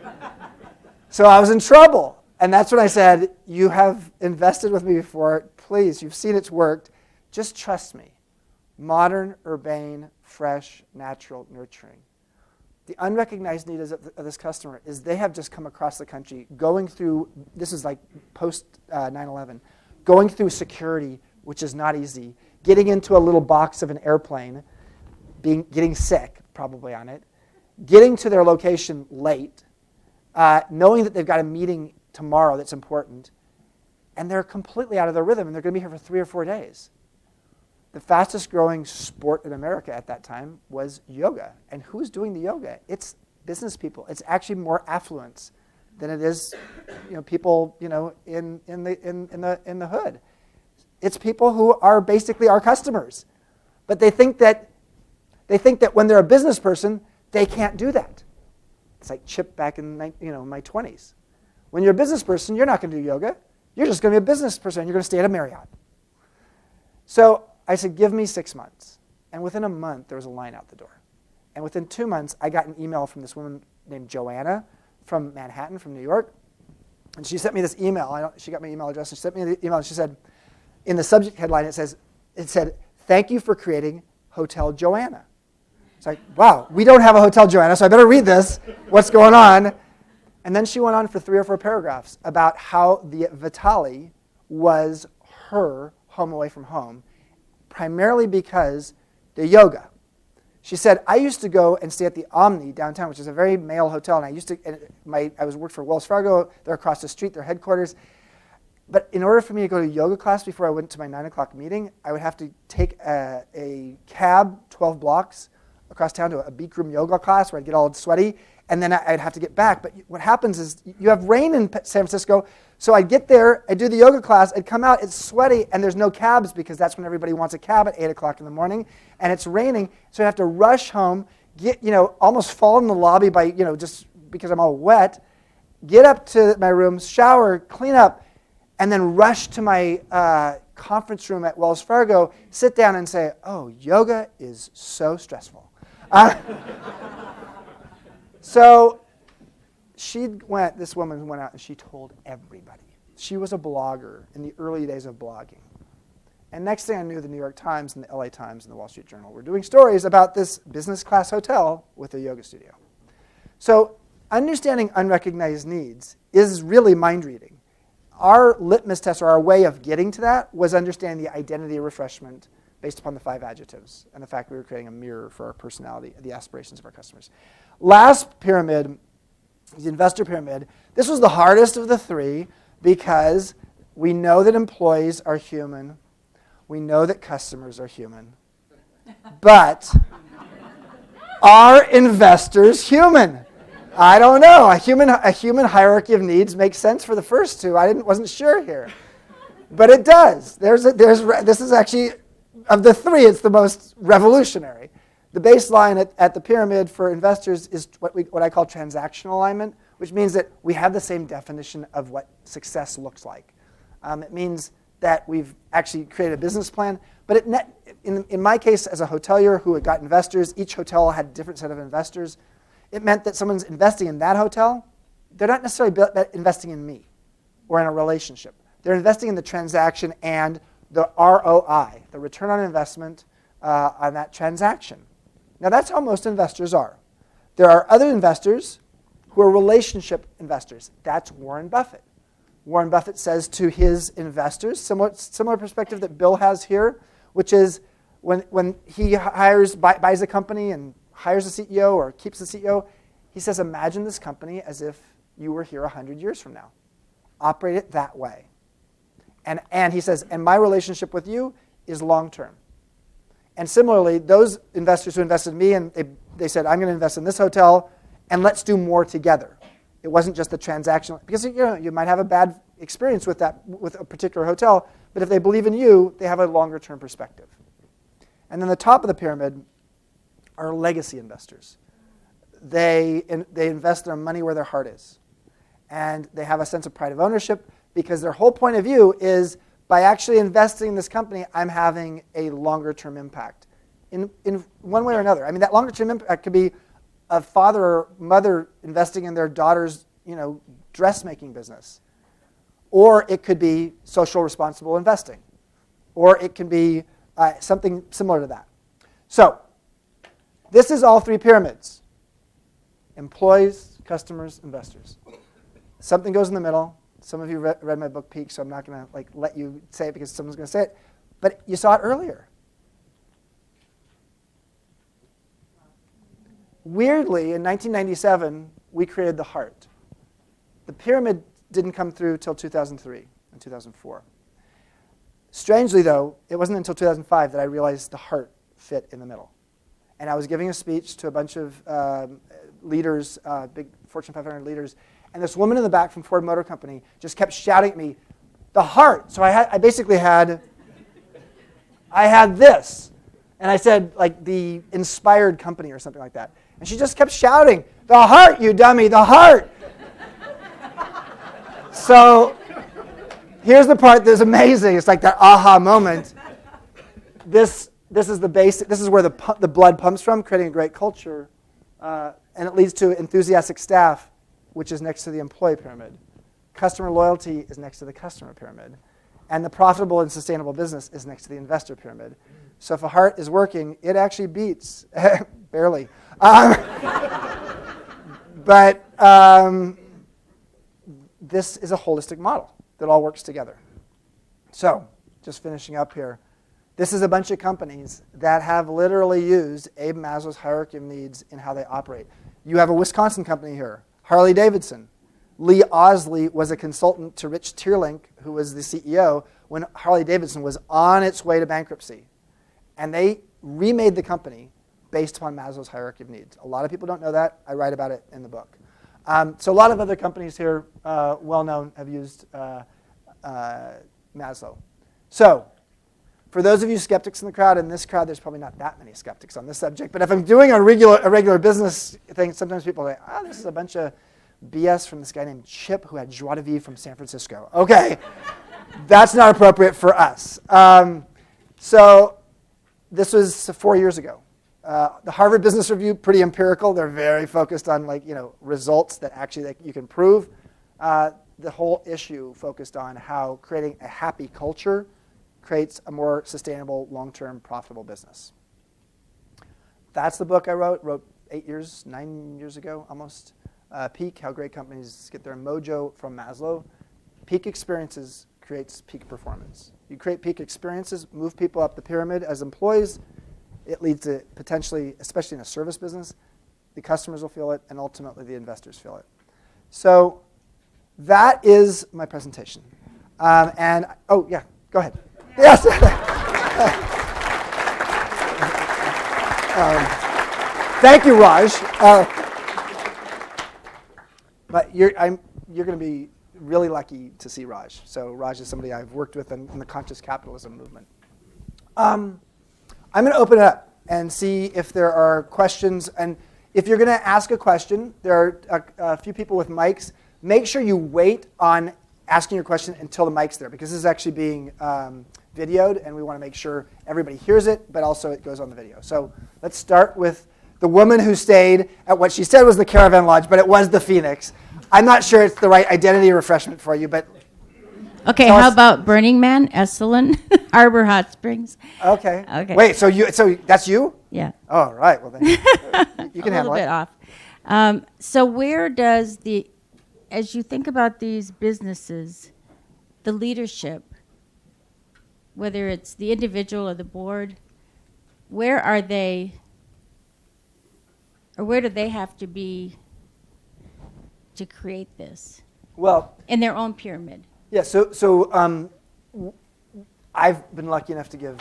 So I was in trouble. And that's when I said, you have invested with me before. Please, you've seen it's worked. Just trust me. Modern, urbane, fresh, natural, nurturing. The unrecognized need of this customer is they have just come across the country going through, this is like post 9/11, going through security, which is not easy, getting into a little box of an airplane, getting sick probably on it, getting to their location late, knowing that they've got a meeting tomorrow that's important, and they're completely out of their rhythm, and they're going to be here for 3 or 4 days. The fastest growing sport in America at that time was yoga. And who's doing the yoga? It's business people. It's actually more affluence than it is, people, in the hood. It's people who are basically our customers. But they think that when they're a business person, they can't do that. It's like Chip back in my 20s. When you're a business person, you're not going to do yoga. You're just going to be a business person. You're going to stay at a Marriott. So I said, give me 6 months. And within a month, there was a line out the door. And within 2 months, I got an email from this woman named Joanna from Manhattan, from New York. And she sent me this email. She got my email address. And she sent me the email. And she said, in the subject headline, it said, thank you for creating Hotel Joanna. It's like, wow, we don't have a Hotel Joanna, so I better read this. What's going on? And then she went on for 3 or 4 paragraphs about how the Vitali was her home away from home, primarily because the yoga. She said, I used to go and stay at the Omni downtown, which is a very male hotel, and I worked for Wells Fargo. They're across the street, their headquarters. But in order for me to go to yoga class before I went to my 9 o'clock meeting, I would have to take a cab 12 blocks across town to a beak room yoga class where I'd get all sweaty, and then I'd have to get back. But what happens is you have rain in San Francisco, so I'd get there, I'd do the yoga class, I'd come out, it's sweaty, and there's no cabs because that's when everybody wants a cab at 8 o'clock in the morning, and it's raining, so I have to rush home, almost fall in the lobby by, just because I'm all wet, get up to my room, shower, clean up, and then rush to my conference room at Wells Fargo, sit down and say, oh, yoga is so stressful. So this woman went out and she told everybody. She was a blogger in the early days of blogging. And next thing I knew, the New York Times and the LA Times and the Wall Street Journal were doing stories about this business class hotel with a yoga studio. So understanding unrecognized needs is really mind reading. Our litmus test, or our way of getting to that, was understanding the identity of refreshment based upon the 5 adjectives and the fact we were creating a mirror for our personality, the aspirations of our customers. Last pyramid, the investor pyramid. This was the hardest of the 3 because we know that employees are human. We know that customers are human. But are investors human? I don't know. A human hierarchy of needs makes sense for the first 2. I wasn't sure here. But it does. This is actually, of the 3, it's the most revolutionary. The baseline at the pyramid for investors is what I call transactional alignment, which means that we have the same definition of what success looks like. It means that we've actually created a business plan. But in my case, as a hotelier who had got investors, each hotel had a different set of investors. It meant that someone's investing in that hotel, they're not necessarily investing in me or in a relationship. They're investing in the transaction and the ROI, the return on investment on that transaction. Now, that's how most investors are. There are other investors who are relationship investors. That's Warren Buffett. Warren Buffett says to his investors, similar perspective that Bill has here, which is when he buys a company and hires a CEO or keeps the CEO, he says, imagine this company as if you were here 100 years from now. Operate it that way. And he says, and my relationship with you is long-term. And similarly, those investors who invested in me, and they said, I'm going to invest in this hotel, and let's do more together. It wasn't just the transactional, because you might have a bad experience with a particular hotel, but if they believe in you, they have a longer-term perspective. And then the top of the pyramid are legacy investors. They invest their money where their heart is. And they have a sense of pride of ownership because their whole point of view is by actually investing in this company, I'm having a longer-term impact in one way or another. I mean, that longer-term impact could be a father or mother investing in their daughter's dressmaking business. Or it could be social responsible investing. Or it can be something similar to that. So This is all three pyramids. Employees, customers, investors. Something goes in the middle. Some of you read my book, Peak, so I'm not going to let you say it because someone's going to say it. But you saw it earlier. Weirdly, in 1997, we created the heart. The pyramid didn't come through till 2003 and 2004. Strangely, though, it wasn't until 2005 that I realized the heart fit in the middle. And I was giving a speech to a bunch of leaders, big Fortune 500 leaders, and this woman in the back from Ford Motor Company just kept shouting at me, the heart. So I basically had this. And I said, like, the inspired company or something like that. And she just kept shouting, the heart, you dummy, the heart. So here's the part that's amazing. It's like that aha moment. This is the basic. This is where the blood pumps from, creating a great culture. And it leads to enthusiastic staff, which is next to the employee pyramid. Customer loyalty is next to the customer pyramid. And the profitable and sustainable business is next to the investor pyramid. So if a heart is working, it actually beats, barely. But this is a holistic model that all works together. So just finishing up here. This is a bunch of companies that have literally used Abe Maslow's hierarchy of needs in how they operate. You have a Wisconsin company here, Harley Davidson. Lee Osley was a consultant to Rich Tierlink, who was the CEO, when Harley Davidson was on its way to bankruptcy. And they remade the company based upon Maslow's hierarchy of needs. A lot of people don't know that. I write about it in the book. So a lot of other companies here, well-known, have used Maslow. So for those of you skeptics in the crowd, in this crowd, there's probably not that many skeptics on this subject. But if I'm doing a regular business thing, sometimes people say, oh, this is a bunch of BS from this guy named Chip who had Joie de Vivre from San Francisco. Okay, that's not appropriate for us. So this was 4 years ago. The Harvard Business Review, pretty empirical. They're very focused on results that actually you can prove. The whole issue focused on how creating a happy culture creates a more sustainable, long-term, profitable business. That's the book I wrote 9 years ago almost. Peak, How Great Companies Get Their Mojo from Maslow. Peak experiences creates peak performance. You create peak experiences, move people up the pyramid as employees. It leads to potentially, especially in a service business, the customers will feel it, and ultimately the investors feel it. So that is my presentation. Oh, yeah, go ahead. Yes. Thank you, Raj. But you're going to be really lucky to see Raj. So Raj is somebody I've worked with in the conscious capitalism movement. I'm going to open it up and see if there are questions. And if you're going to ask a question, there are a few people with mics. Make sure you wait on asking your question until the mic's there, because this is actually being videoed, and we want to make sure everybody hears it, but also it goes on the video. So let's start with the woman who stayed at what she said was the Caravan Lodge, but it was the Phoenix. I'm not sure it's the right identity refreshment for you, but... Okay, how about Burning Man, Esalen, Harbor Hot Springs? Okay. Wait, so that's you? Yeah. All right, well then, you can handle it. A little bit off. So where does as you think about these businesses, the leadership, whether it's the individual or the board, where are they, or where do they have to be to create this? Well, in their own pyramid. Yeah, so I've been lucky enough to give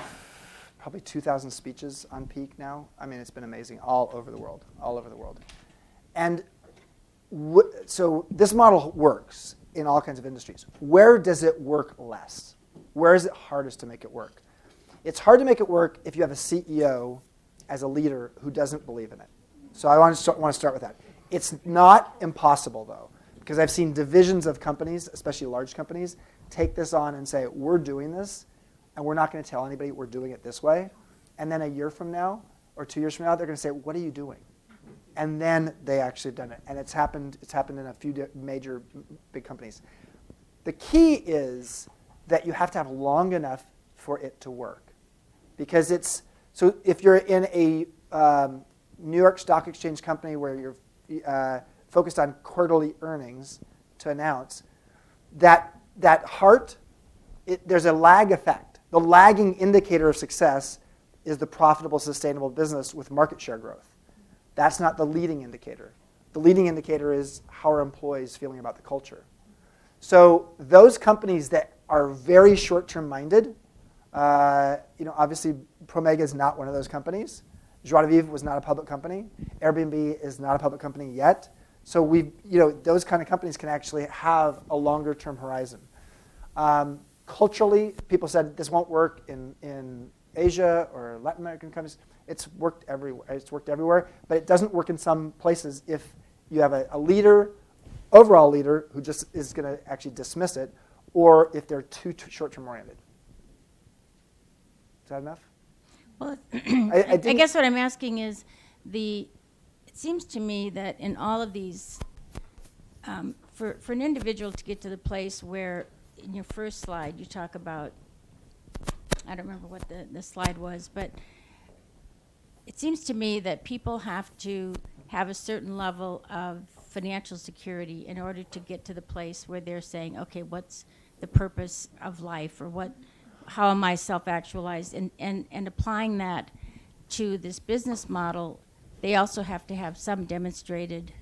probably 2,000 speeches on Peak now. I mean, it's been amazing all over the world. And so this model works in all kinds of industries. Where does it work less? Where is it hardest to make it work? It's hard to make it work if you have a CEO as a leader who doesn't believe in it. So I want to start with that. It's not impossible, though, because I've seen divisions of companies, especially large companies, take this on and say, we're doing this, and we're not going to tell anybody we're doing it this way. And then a year from now or 2 years from now, they're going to say, what are you doing? And then they actually have done it. And it's happened in a few major big companies. The key is that you have to have long enough for it to work. Because so if you're in a New York Stock Exchange company where you're focused on quarterly earnings to announce, that heart, there's a lag effect. The lagging indicator of success is the profitable, sustainable business with market share growth. That's not the leading indicator. The leading indicator is how are employees feeling about the culture. So those companies that are very short-term minded, obviously Promega is not one of those companies. Joie, Vivre was not a public company. Airbnb is not a public company yet. So those kind of companies can actually have a longer-term horizon. Culturally, people said this won't work in Asia or Latin American countries. It's worked everywhere, but it doesn't work in some places if you have a leader, overall leader, who just is going to actually dismiss it, or if they're too short-term oriented. Is that enough? Well, I guess what I'm asking is it seems to me that in all of these, for an individual to get to the place where in your first slide you talk about, I don't remember what the slide was, but it seems to me that people have to have a certain level of financial security in order to get to the place where they're saying, okay, what's the purpose of life, or how am I self-actualized? And applying that to this business model, they also have to have some demonstrated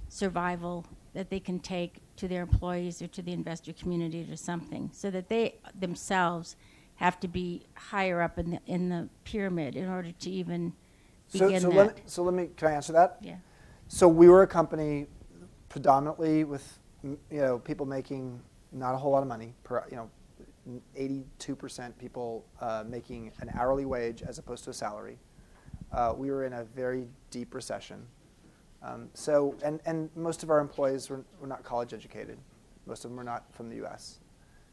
survival that they can take to their employees or to the investor community or something, so that they themselves have to be higher up in the pyramid in order to even begin that. Can I answer that? Yeah. So we were a company predominantly with people making not a whole lot of money, 82% people making an hourly wage as opposed to a salary. We were in a very deep recession. And most of our employees were not college educated. Most of them were not from the U.S.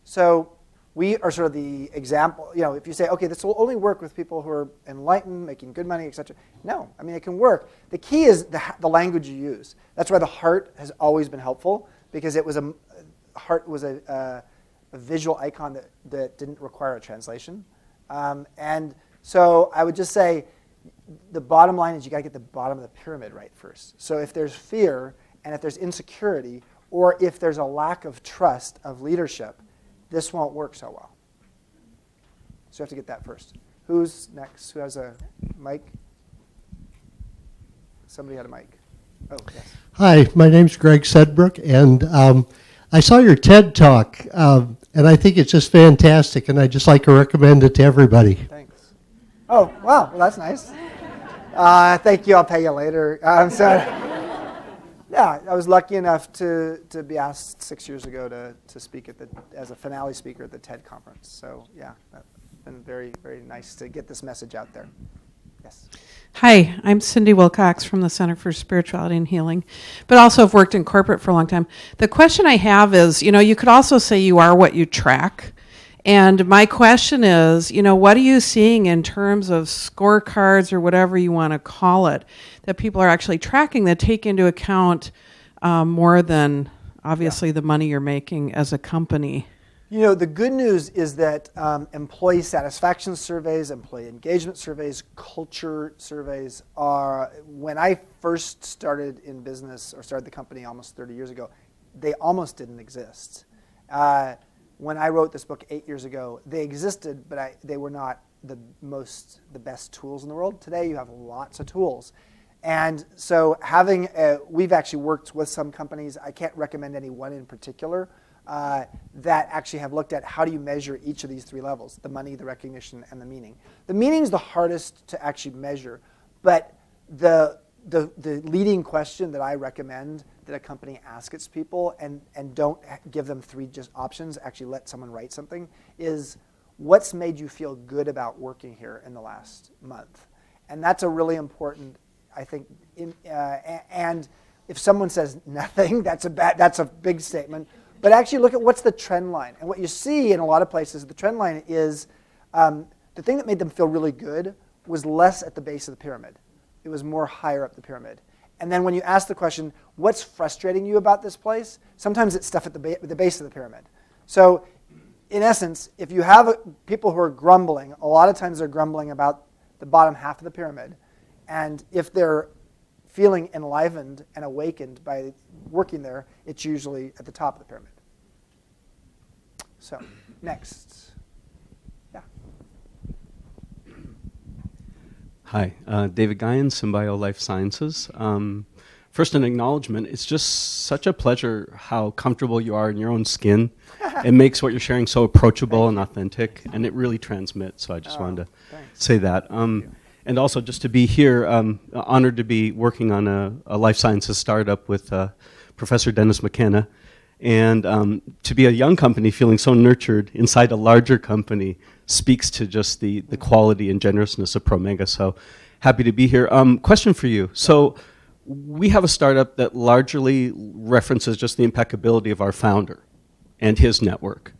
So we are sort of the example. If you say, okay, this will only work with people who are enlightened, making good money, etc. No, I mean, it can work. The key is the language you use. That's why the heart has always been helpful, because it was heart was a visual icon that didn't require a translation. And so I would just say the bottom line is you got to get the bottom of the pyramid right first. So if there's fear and if there's insecurity, or if there's a lack of trust of leadership, this won't work so well. So you have to get that first. Who's next? Who has a mic? Somebody had a mic. Oh, yes. Hi, my name's Greg Sedbrook, and I saw your TED Talk, and I think it's just fantastic, and I'd just like to recommend it to everybody. Thanks. Oh, wow. Well, that's nice. Thank you. I'll pay you later. Yeah, I was lucky enough to be asked 6 years ago to speak as a finale speaker at the TED conference. So yeah, it's been very, very nice to get this message out there. Yes. Hi, I'm Cindy Wilcox from the Center for Spirituality and Healing, but also have worked in corporate for a long time. The question I have is, you could also say you are what you track. And my question is, what are you seeing in terms of scorecards or whatever you want to call it that people are actually tracking that take into account more than obviously the money you're making as a company? The good news is that employee satisfaction surveys, employee engagement surveys, culture surveys are, when I first started in business or started the company almost 30 years ago, they almost didn't exist. When I wrote this book 8 years ago, they existed, but they were not the best tools in the world. Today, you have lots of tools. And so we've actually worked with some companies, I can't recommend any one in particular, that actually have looked at how do you measure each of these three levels, the money, the recognition, and the meaning. The meaning is the hardest to actually measure, but the leading question that I recommend that a company ask its people, and don't give them three just options, actually let someone write something, is what's made you feel good about working here in the last month? And that's a really important, I think, and if someone says nothing, that's a big statement. But actually look at what's the trend line. And what you see in a lot of places, the trend line is the thing that made them feel really good was less at the base of the pyramid. It was more higher up the pyramid. And then when you ask the question, what's frustrating you about this place? Sometimes it's stuff at the base of the pyramid. So in essence, if you have people who are grumbling, a lot of times they're grumbling about the bottom half of the pyramid. And if they're feeling enlivened and awakened by working there, it's usually at the top of the pyramid. So, next. Yeah. Hi, David Guyan, Symbio Life Sciences. First, an acknowledgement. It's just such a pleasure how comfortable you are in your own skin. It makes what you're sharing so approachable and authentic, and it really transmits. So I just wanted to say that. And also, just to be here, honored to be working on a life sciences startup with Professor Dennis McKenna. And to be a young company feeling so nurtured inside a larger company speaks to just the quality and generousness of Promega. So happy to be here. Question for you. So we have a startup that largely references just the impeccability of our founder and his network.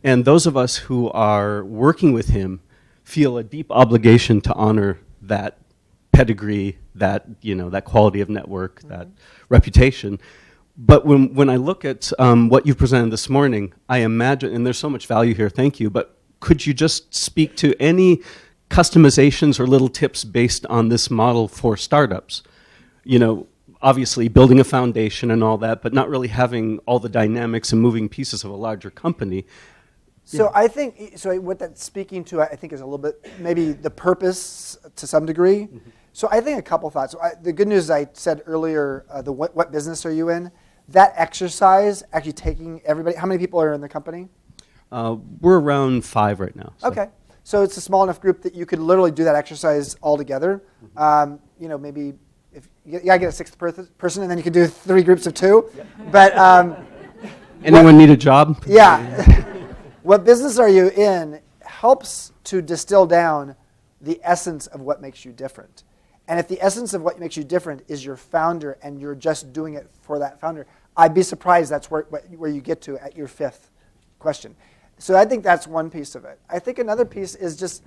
And those of us who are working with him feel a deep obligation to honor that pedigree, that quality of network, that reputation. But when I look at what you presented this morning, I imagine, and there's so much value here, thank you, but could you just speak to any customizations or little tips based on this model for startups? Obviously building a foundation and all that, but not really having all the dynamics and moving pieces of a larger company. So I think, what that's speaking to, I think, is a little bit, maybe the purpose to some degree. Mm-hmm. So I think a couple thoughts. So the good news, I said earlier, what business are you in? That exercise, actually taking everybody, how many people are in the company? We're around 5 right now. So. Okay. So it's a small enough group that you could literally do that exercise all together. Mm-hmm. Maybe if you gotta get a 6th person, and then you could do 3 groups of 2. Yep. But anyone need a job? Yeah. What business are you in helps to distill down the essence of what makes you different. And if the essence of what makes you different is your founder and you're just doing it for that founder, I'd be surprised that's where you get to at your 5th question. So I think that's one piece of it. I think another piece is just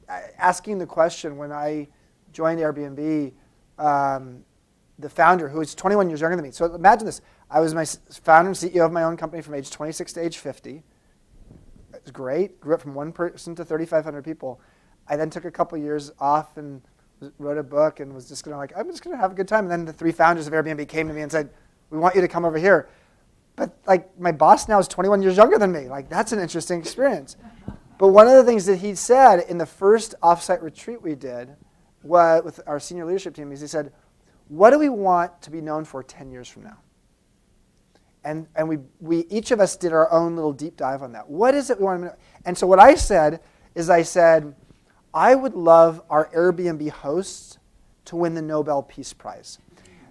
asking the question. When I joined Airbnb, the founder, who is 21 years younger than me. So imagine this. I was my founder and CEO of my own company from age 26 to age 50. It was great. Grew up from 1 person to 3,500 people. I then took a couple years off and wrote a book and was just going to I'm just going to have a good time. And then the 3 founders of Airbnb came to me and said, we want you to come over here. But my boss now is 21 years younger than me. That's an interesting experience. But one of the things that he said in the first offsite retreat we did with our senior leadership team is he said, what do we want to be known for 10 years from now? And we each of us did our own little deep dive on that. What is it we want to know? And so what I said is I would love our Airbnb hosts to win the Nobel Peace Prize.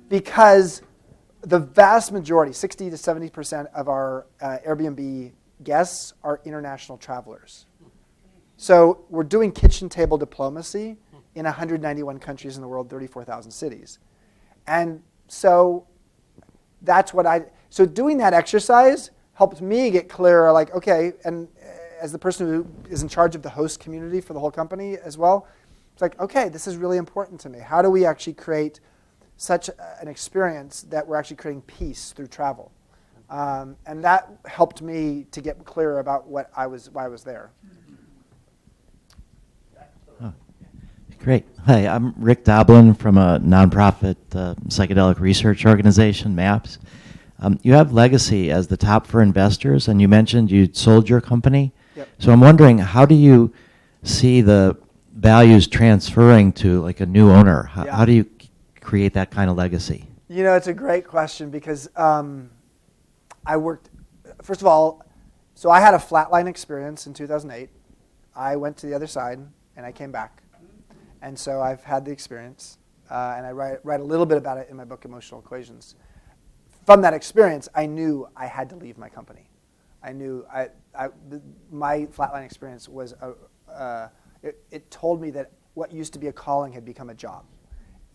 Because the vast majority, 60 to 70% of our Airbnb guests are international travelers. So we're doing kitchen table diplomacy in 191 countries in the world, 34,000 cities. And so that's so doing that exercise helped me get clearer, okay, and as the person who is in charge of the host community for the whole company as well, it's okay, this is really important to me. How do we actually create such an experience that we're actually creating peace through travel? And that helped me to get clearer about why I was there. Oh, great. Hi, I'm Rick Doblin from a nonprofit psychedelic research organization, MAPS. You have legacy as the top for investors, and you mentioned you sold your company. Yep. So I'm wondering, how do you see the values transferring to a new owner? How do you create that kind of legacy? It's a great question because I worked, first of all, so I had a flatline experience in 2008. I went to the other side and I came back. And so I've had the experience, and I write a little bit about it in my book, Emotional Equations. From that experience, I knew I had to leave my company. I knew my flatline experience was, it told me that what used to be a calling had become a job.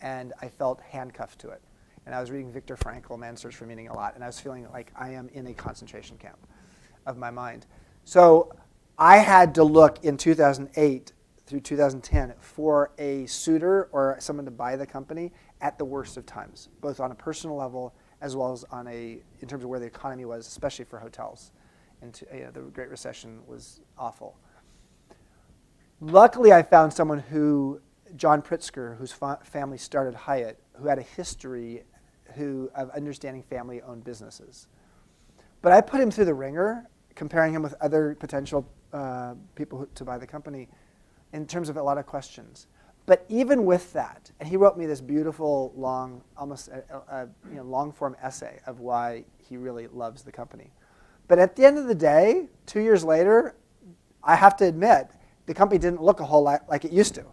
And I felt handcuffed to it. And I was reading Viktor Frankl, Man's Search for Meaning, a lot, and I was feeling like I am in a concentration camp of my mind. So I had to look in 2008 through 2010 for a suitor or someone to buy the company at the worst of times, both on a personal level as well as in terms of where the economy was, especially for hotels. And the Great Recession was awful. Luckily, I found someone who John Pritzker, whose family started Hyatt, who had a history of understanding family-owned businesses. But I put him through the ringer, comparing him with other potential people to buy the company in terms of a lot of questions. But even with that, and he wrote me this beautiful, long, almost long-form essay of why he really loves the company. But at the end of the day, 2 years later, I have to admit, the company didn't look a whole lot like it used to.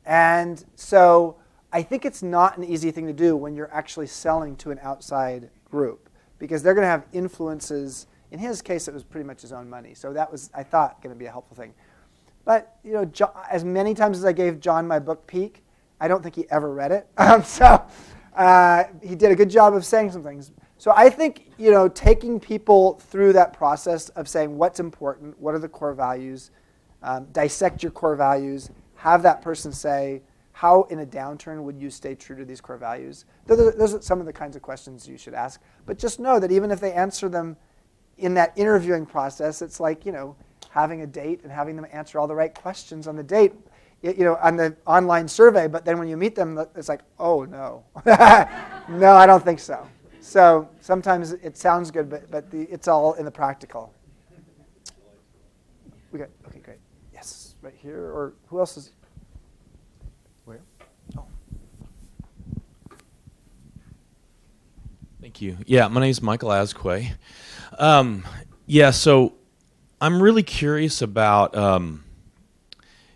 And so I think it's not an easy thing to do when you're actually selling to an outside group, because they're going to have influences. In his case, it was pretty much his own money. So that was, I thought, going to be a helpful thing. But as many times as I gave John my book Peak, I don't think he ever read it. So he did a good job of saying some things. So I think taking people through that process of saying what's important, what are the core values, dissect your core values, have that person say, how in a downturn would you stay true to these core values? Those are some of the kinds of questions you should ask. But just know that even if they answer them in that interviewing process, it's like, having a date and having them answer all the right questions on the date, on the online survey. But then when you meet them, it's like, oh, no. No, I don't think so. So sometimes it sounds good, but it's all in the practical. Okay, great. Yes, right here. Or who else is? Where? Oh. Thank you. Yeah, my name is Michael Asquay. So I'm really curious about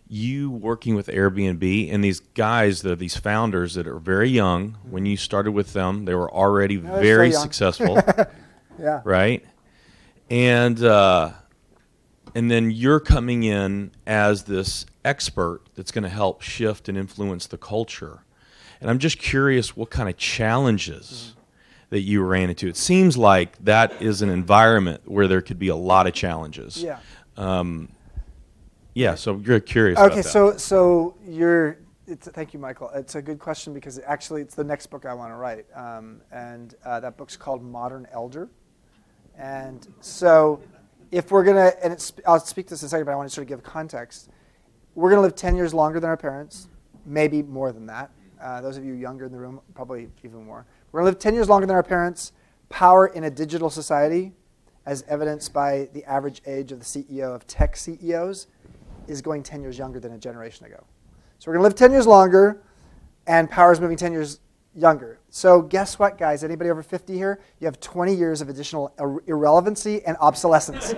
you working with Airbnb and these guys, these founders that are very young. When you started with them, they were already very successful. Yeah. Right? And then you're coming in as this expert that's going to help shift and influence the culture. And I'm just curious what kind of challenges that you ran into. It seems like that is an environment where there could be a lot of challenges. Yeah. So you're curious about that. Okay, thank you, Michael. It's a good question because actually it's the next book I want to write. And that book's called Modern Elder. And so if we're going to, I'll speak to this in a second, but I want to sort of give context. We're going to live 10 years longer than our parents, maybe more than that. Those of you younger in the room, probably even more. We're going to live 10 years longer than our parents. Power in a digital society, as evidenced by the average age of the CEO of tech CEOs, is going 10 years younger than a generation ago. So we're going to live 10 years longer, and power is moving 10 years younger. So guess what, guys? Anybody over 50 here? You have 20 years of additional irrelevancy and obsolescence.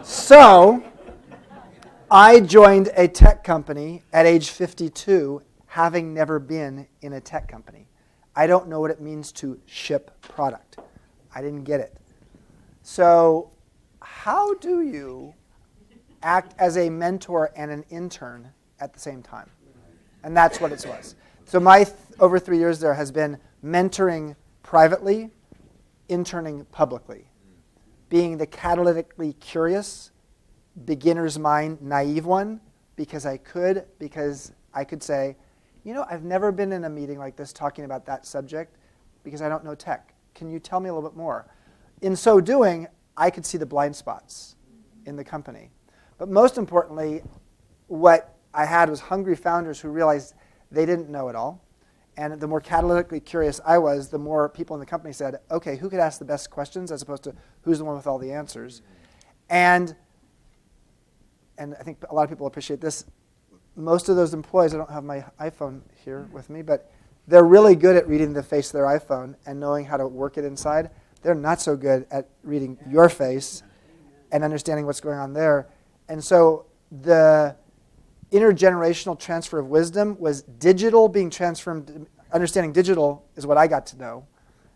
So I joined a tech company at age 52, having never been in a tech company. I don't know what it means to ship product. I didn't get it. So how do you act as a mentor and an intern at the same time? And that's what it was. So my over 3 years there has been mentoring privately, interning publicly, being the catalytically curious, beginner's mind, naive one, because I could say, I've never been in a meeting like this talking about that subject because I don't know tech. Can you tell me a little bit more? In so doing, I could see the blind spots in the company. But most importantly, what I had was hungry founders who realized they didn't know it all. And the more catalytically curious I was, the more people in the company said, okay, who could ask the best questions as opposed to who's the one with all the answers? And I think a lot of people appreciate this. Most of those employees, I don't have my iPhone here with me, but they're really good at reading the face of their iPhone and knowing how to work it inside. They're not so good at reading your face and understanding what's going on there. And so the intergenerational transfer of wisdom was digital being transformed. Understanding digital is what I got to know.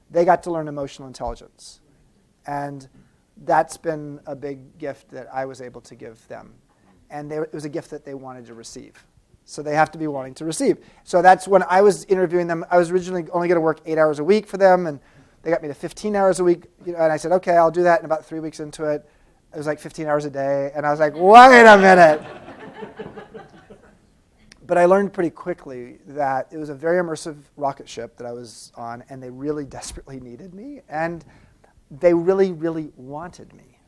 They got to learn emotional intelligence. And that's been a big gift that I was able to give them. And it was a gift that they wanted to receive. So they have to be wanting to receive. So that's when I was interviewing them. I was originally only going to work 8 hours a week for them, and they got me to 15 hours a week. And I said, okay, I'll do that. And about 3 weeks into it, it was like 15 hours a day. And I was like, wait a minute. But I learned pretty quickly that it was a very immersive rocket ship that I was on, and they really desperately needed me. And they really, really wanted me.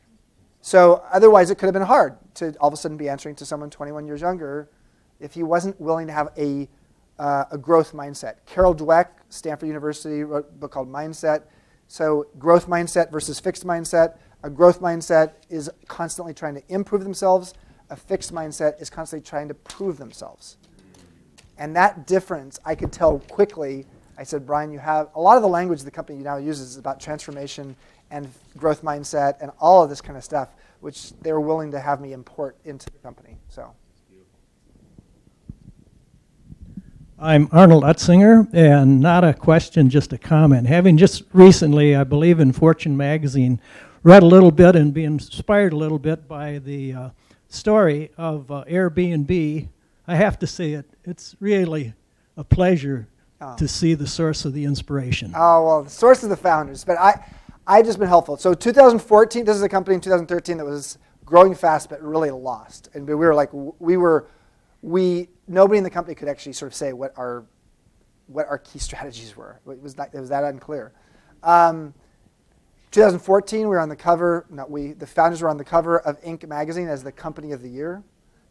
So otherwise, it could have been hard to all of a sudden be answering to someone 21 years younger if he wasn't willing to have a growth mindset. Carol Dweck, Stanford University, wrote a book called Mindset. So growth mindset versus fixed mindset. A growth mindset is constantly trying to improve themselves. A fixed mindset is constantly trying to prove themselves. And that difference, I could tell quickly. I said, Brian, you have a lot of the language the company now uses is about transformation and growth mindset and all of this kind of stuff, which they were willing to have me import into the company. So, I'm Arnold Utzinger, and not a question, just a comment. Having just recently, I believe in Fortune magazine, read a little bit and been inspired a little bit by the story of Airbnb, I have to say it's really a pleasure to see the source of the inspiration. Oh, well, the source of the founders. But I've just been helpful. So 2014, this is a company in 2013 that was growing fast but really lost. And we were like, nobody in the company could actually sort of say what our key strategies were. It was that unclear. 2014, we were on the cover. The founders were on the cover of Inc. magazine as the company of the year.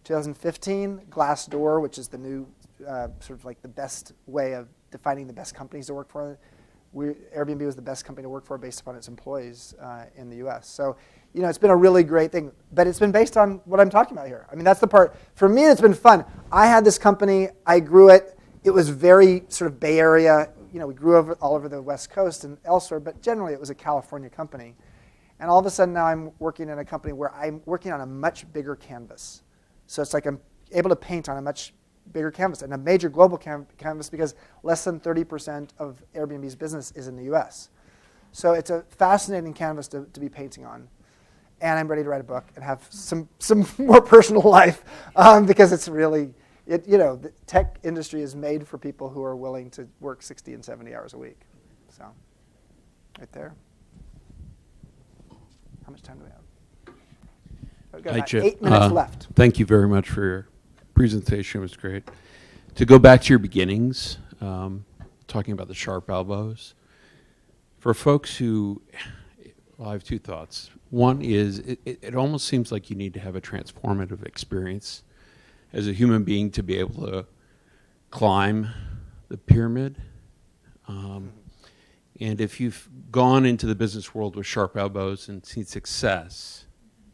2015, Glassdoor, which is the new sort of like the best way of defining the best companies to work for. Airbnb was the best company to work for based upon its employees in the U.S. So, it's been a really great thing, but it's been based on what I'm talking about here. I mean, that's the part. For me, it's been fun. I had this company. I grew it. It was very sort of Bay Area. We grew all over the West Coast and elsewhere, but generally it was a California company. And all of a sudden now I'm working in a company where I'm working on a much bigger canvas. So it's like I'm able to paint on a much bigger canvas and a major global canvas because less than 30% of Airbnb's business is in the US. So it's a fascinating canvas to be painting on. And I'm ready to write a book and have some more personal life because it's really, the tech industry is made for people who are willing to work 60 and 70 hours a week. So, right there. How much time do we have? We've got Hi, about Chip. 8 minutes left. Thank you very much for your presentation. It was great. To go back to your beginnings, talking about the sharp elbows, for folks who, I have two thoughts. One is it almost seems like you need to have a transformative experience as a human being to be able to climb the pyramid. And if you've gone into the business world with sharp elbows and seen success,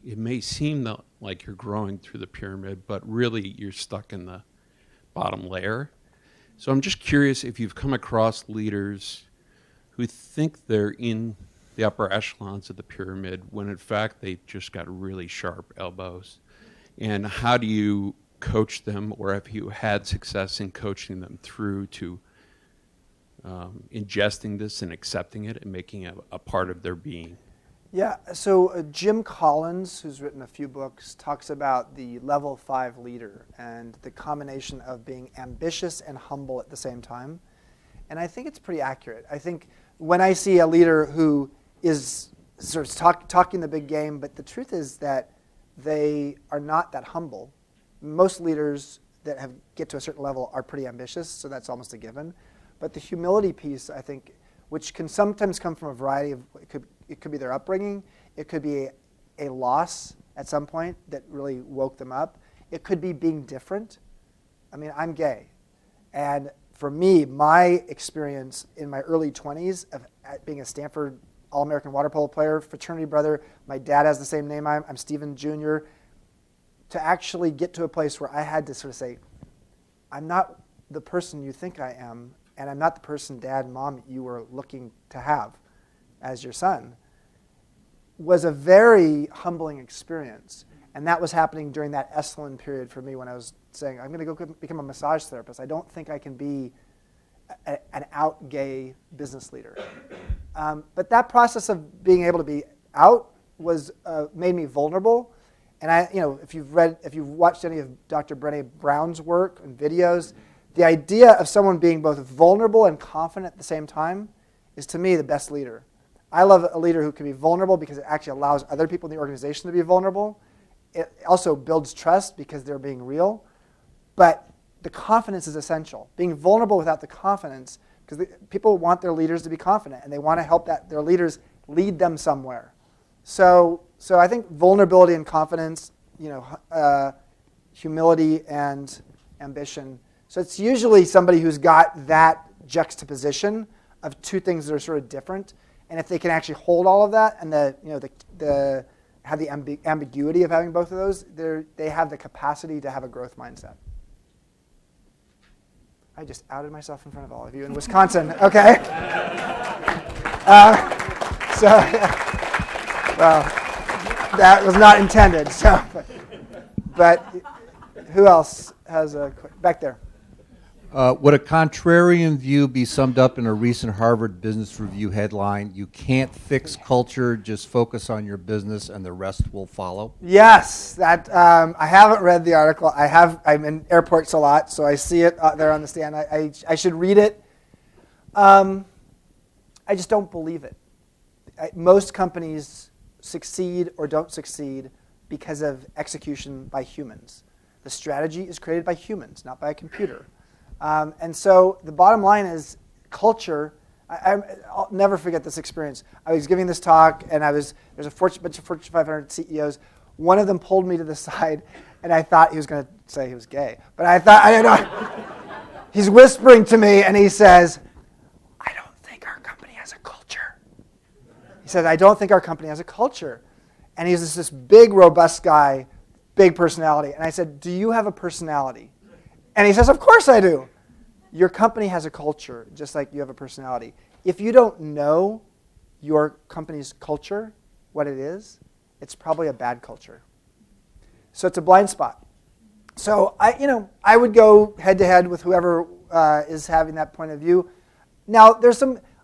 it may seem like you're growing through the pyramid, but really you're stuck in the bottom layer. So I'm just curious if you've come across leaders who think they're in the upper echelons of the pyramid when in fact they just got really sharp elbows. And how do you coach them, or have you had success in coaching them through to ingesting this and accepting it and making it a part of their being? Yeah, so Jim Collins, who's written a few books, talks about the level 5 leader and the combination of being ambitious and humble at the same time. And I think it's pretty accurate. I think when I see a leader who is sort of talking the big game, but the truth is that they are not that humble. Most leaders that get to a certain level are pretty ambitious, so that's almost a given. But the humility piece, I think, which can sometimes come from a variety of, it could be their upbringing, it could be a loss at some point that really woke them up. It could be being different. I mean, I'm gay. And for me, my experience in my early 20s of being a Stanford All-American water polo player, fraternity brother, my dad has the same name, I'm Stephen Jr., to actually get to a place where I had to sort of say, I'm not the person you think I am, and I'm not the person, Dad and Mom, you were looking to have as your son, was a very humbling experience. And that was happening during that Esalen period for me when I was saying, I'm going to go become a massage therapist. I don't think I can be an out gay business leader. But that process of being able to be out was made me vulnerable. And if you've watched any of Dr. Brené Brown's work and videos, the idea of someone being both vulnerable and confident at the same time is, to me, the best leader. I love a leader who can be vulnerable because it actually allows other people in the organization to be vulnerable. It also builds trust because they're being real. But the confidence is essential. Being vulnerable without the confidence, because people want their leaders to be confident, and they want to help their leaders lead them somewhere. So I think vulnerability and confidence, humility and ambition. So it's usually somebody who's got that juxtaposition of two things that are sort of different, and if they can actually hold all of that and have the ambiguity of having both of those, they have the capacity to have a growth mindset. I just outed myself in front of all of you in Wisconsin. Okay. Well, that was not intended. So, but who else has a back there? Would a contrarian view be summed up in a recent Harvard Business Review headline? You can't fix culture; just focus on your business, and the rest will follow. Yes, that I haven't read the article. I'm in airports a lot, so I see it there on the stand. I should read it. I just don't believe it. Most companies succeed or don't succeed because of execution by humans. The strategy is created by humans, not by a computer. And so the bottom line is culture. I'll never forget this experience. I was giving this talk, and there's a bunch of Fortune 500 CEOs. One of them pulled me to the side, and I thought he was going to say he was gay. But I don't know. He's whispering to me, and he says, I don't think our company has a culture. He said, I don't think our company has a culture. And he's this big, robust guy, big personality. And I said, do you have a personality? And he says, of course I do. Your company has a culture, just like you have a personality. If you don't know your company's culture, what it is, it's probably a bad culture. So it's a blind spot. So I would go head to head with whoever is having that point of view. Now,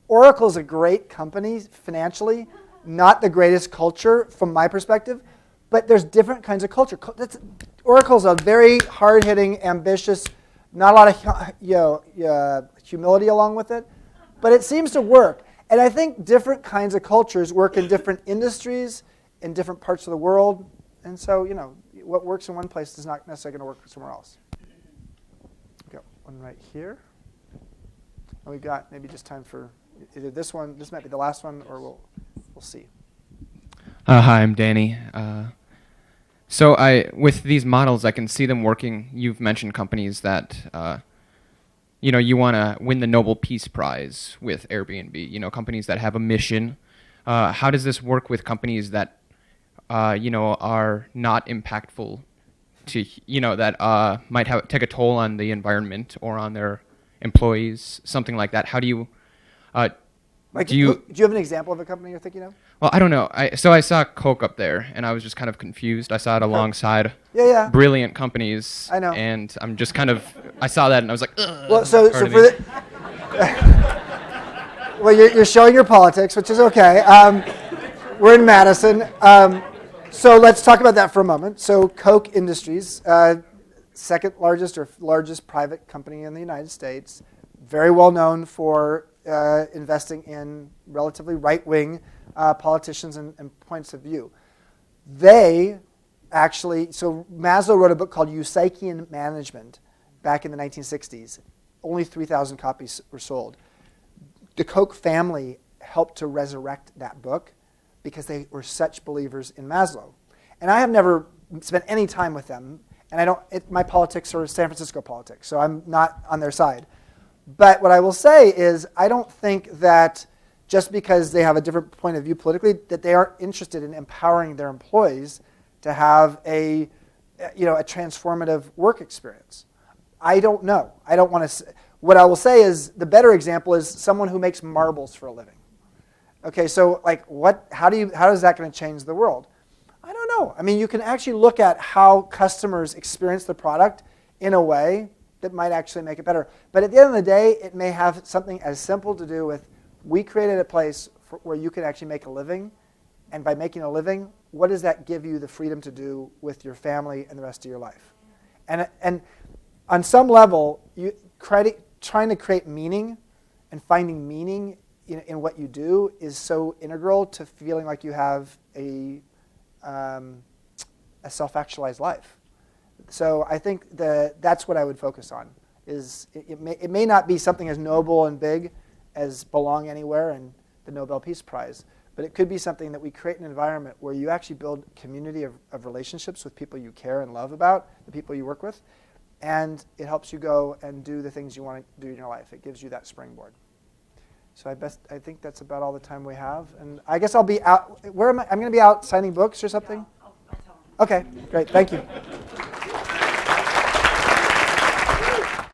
Oracle's a great company financially, not the greatest culture from my perspective, but there's different kinds of culture. Oracle's a very hard-hitting, ambitious, not a lot of humility along with it, but it seems to work. And I think different kinds of cultures work in different industries, in different parts of the world. And so, what works in one place is not necessarily going to work somewhere else. We've got one right here. And we've got maybe just time for either this one, this might be the last one, or we'll see. Hi, I'm Danny. So with these models, I can see them working. You've mentioned companies that, you want to win the Nobel Peace Prize with Airbnb, companies that have a mission. How does this work with companies that, are not impactful to, that might take a toll on the environment or on their employees, something like that? How do you... do you have an example of a company you're thinking of? Well, I don't know. So I saw Coke up there, and I was just kind of confused. I saw it alongside brilliant companies. I know. And I'm just I saw that, and I was like, ugh. Well, so for well, you're showing your politics, which is okay. We're in Madison. So let's talk about that for a moment. So Coke Industries, second largest or largest private company in the United States, very well known for investing in relatively right-wing politicians and points of view. They actually, so Maslow wrote a book called Eutychian Management back in the 1960s. Only 3,000 copies were sold. The Koch family helped to resurrect that book because they were such believers in Maslow. And I have never spent any time with them, and my politics are San Francisco politics, so I'm not on their side. But what I will say is I don't think that just because they have a different point of view politically that they aren't interested in empowering their employees to have a transformative work experience. I don't know. I don't want to. What I will say is the better example is someone who makes marbles for a living. Okay, so how is that going to change the world? I don't know. I mean, you can actually look at how customers experience the product in a way that might actually make it better. But at the end of the day, it may have something as simple to do with we created a place where you can actually make a living, and by making a living, what does that give you the freedom to do with your family and the rest of your life? And on some level, trying to create meaning and finding meaning in what you do is so integral to feeling like you have a self-actualized life. So I think that's what I would focus on. Is it may not be something as noble and big as belong anywhere and the Nobel Peace Prize. But it could be something that we create an environment where you actually build community of relationships with people you care and love about, the people you work with, and it helps you go and do the things you want to do in your life. It gives you that springboard. So I think that's about all the time we have. And I guess I'll be out. Where am I? I'm going to be out signing books or something? I'll tell them. Okay, great. Thank you.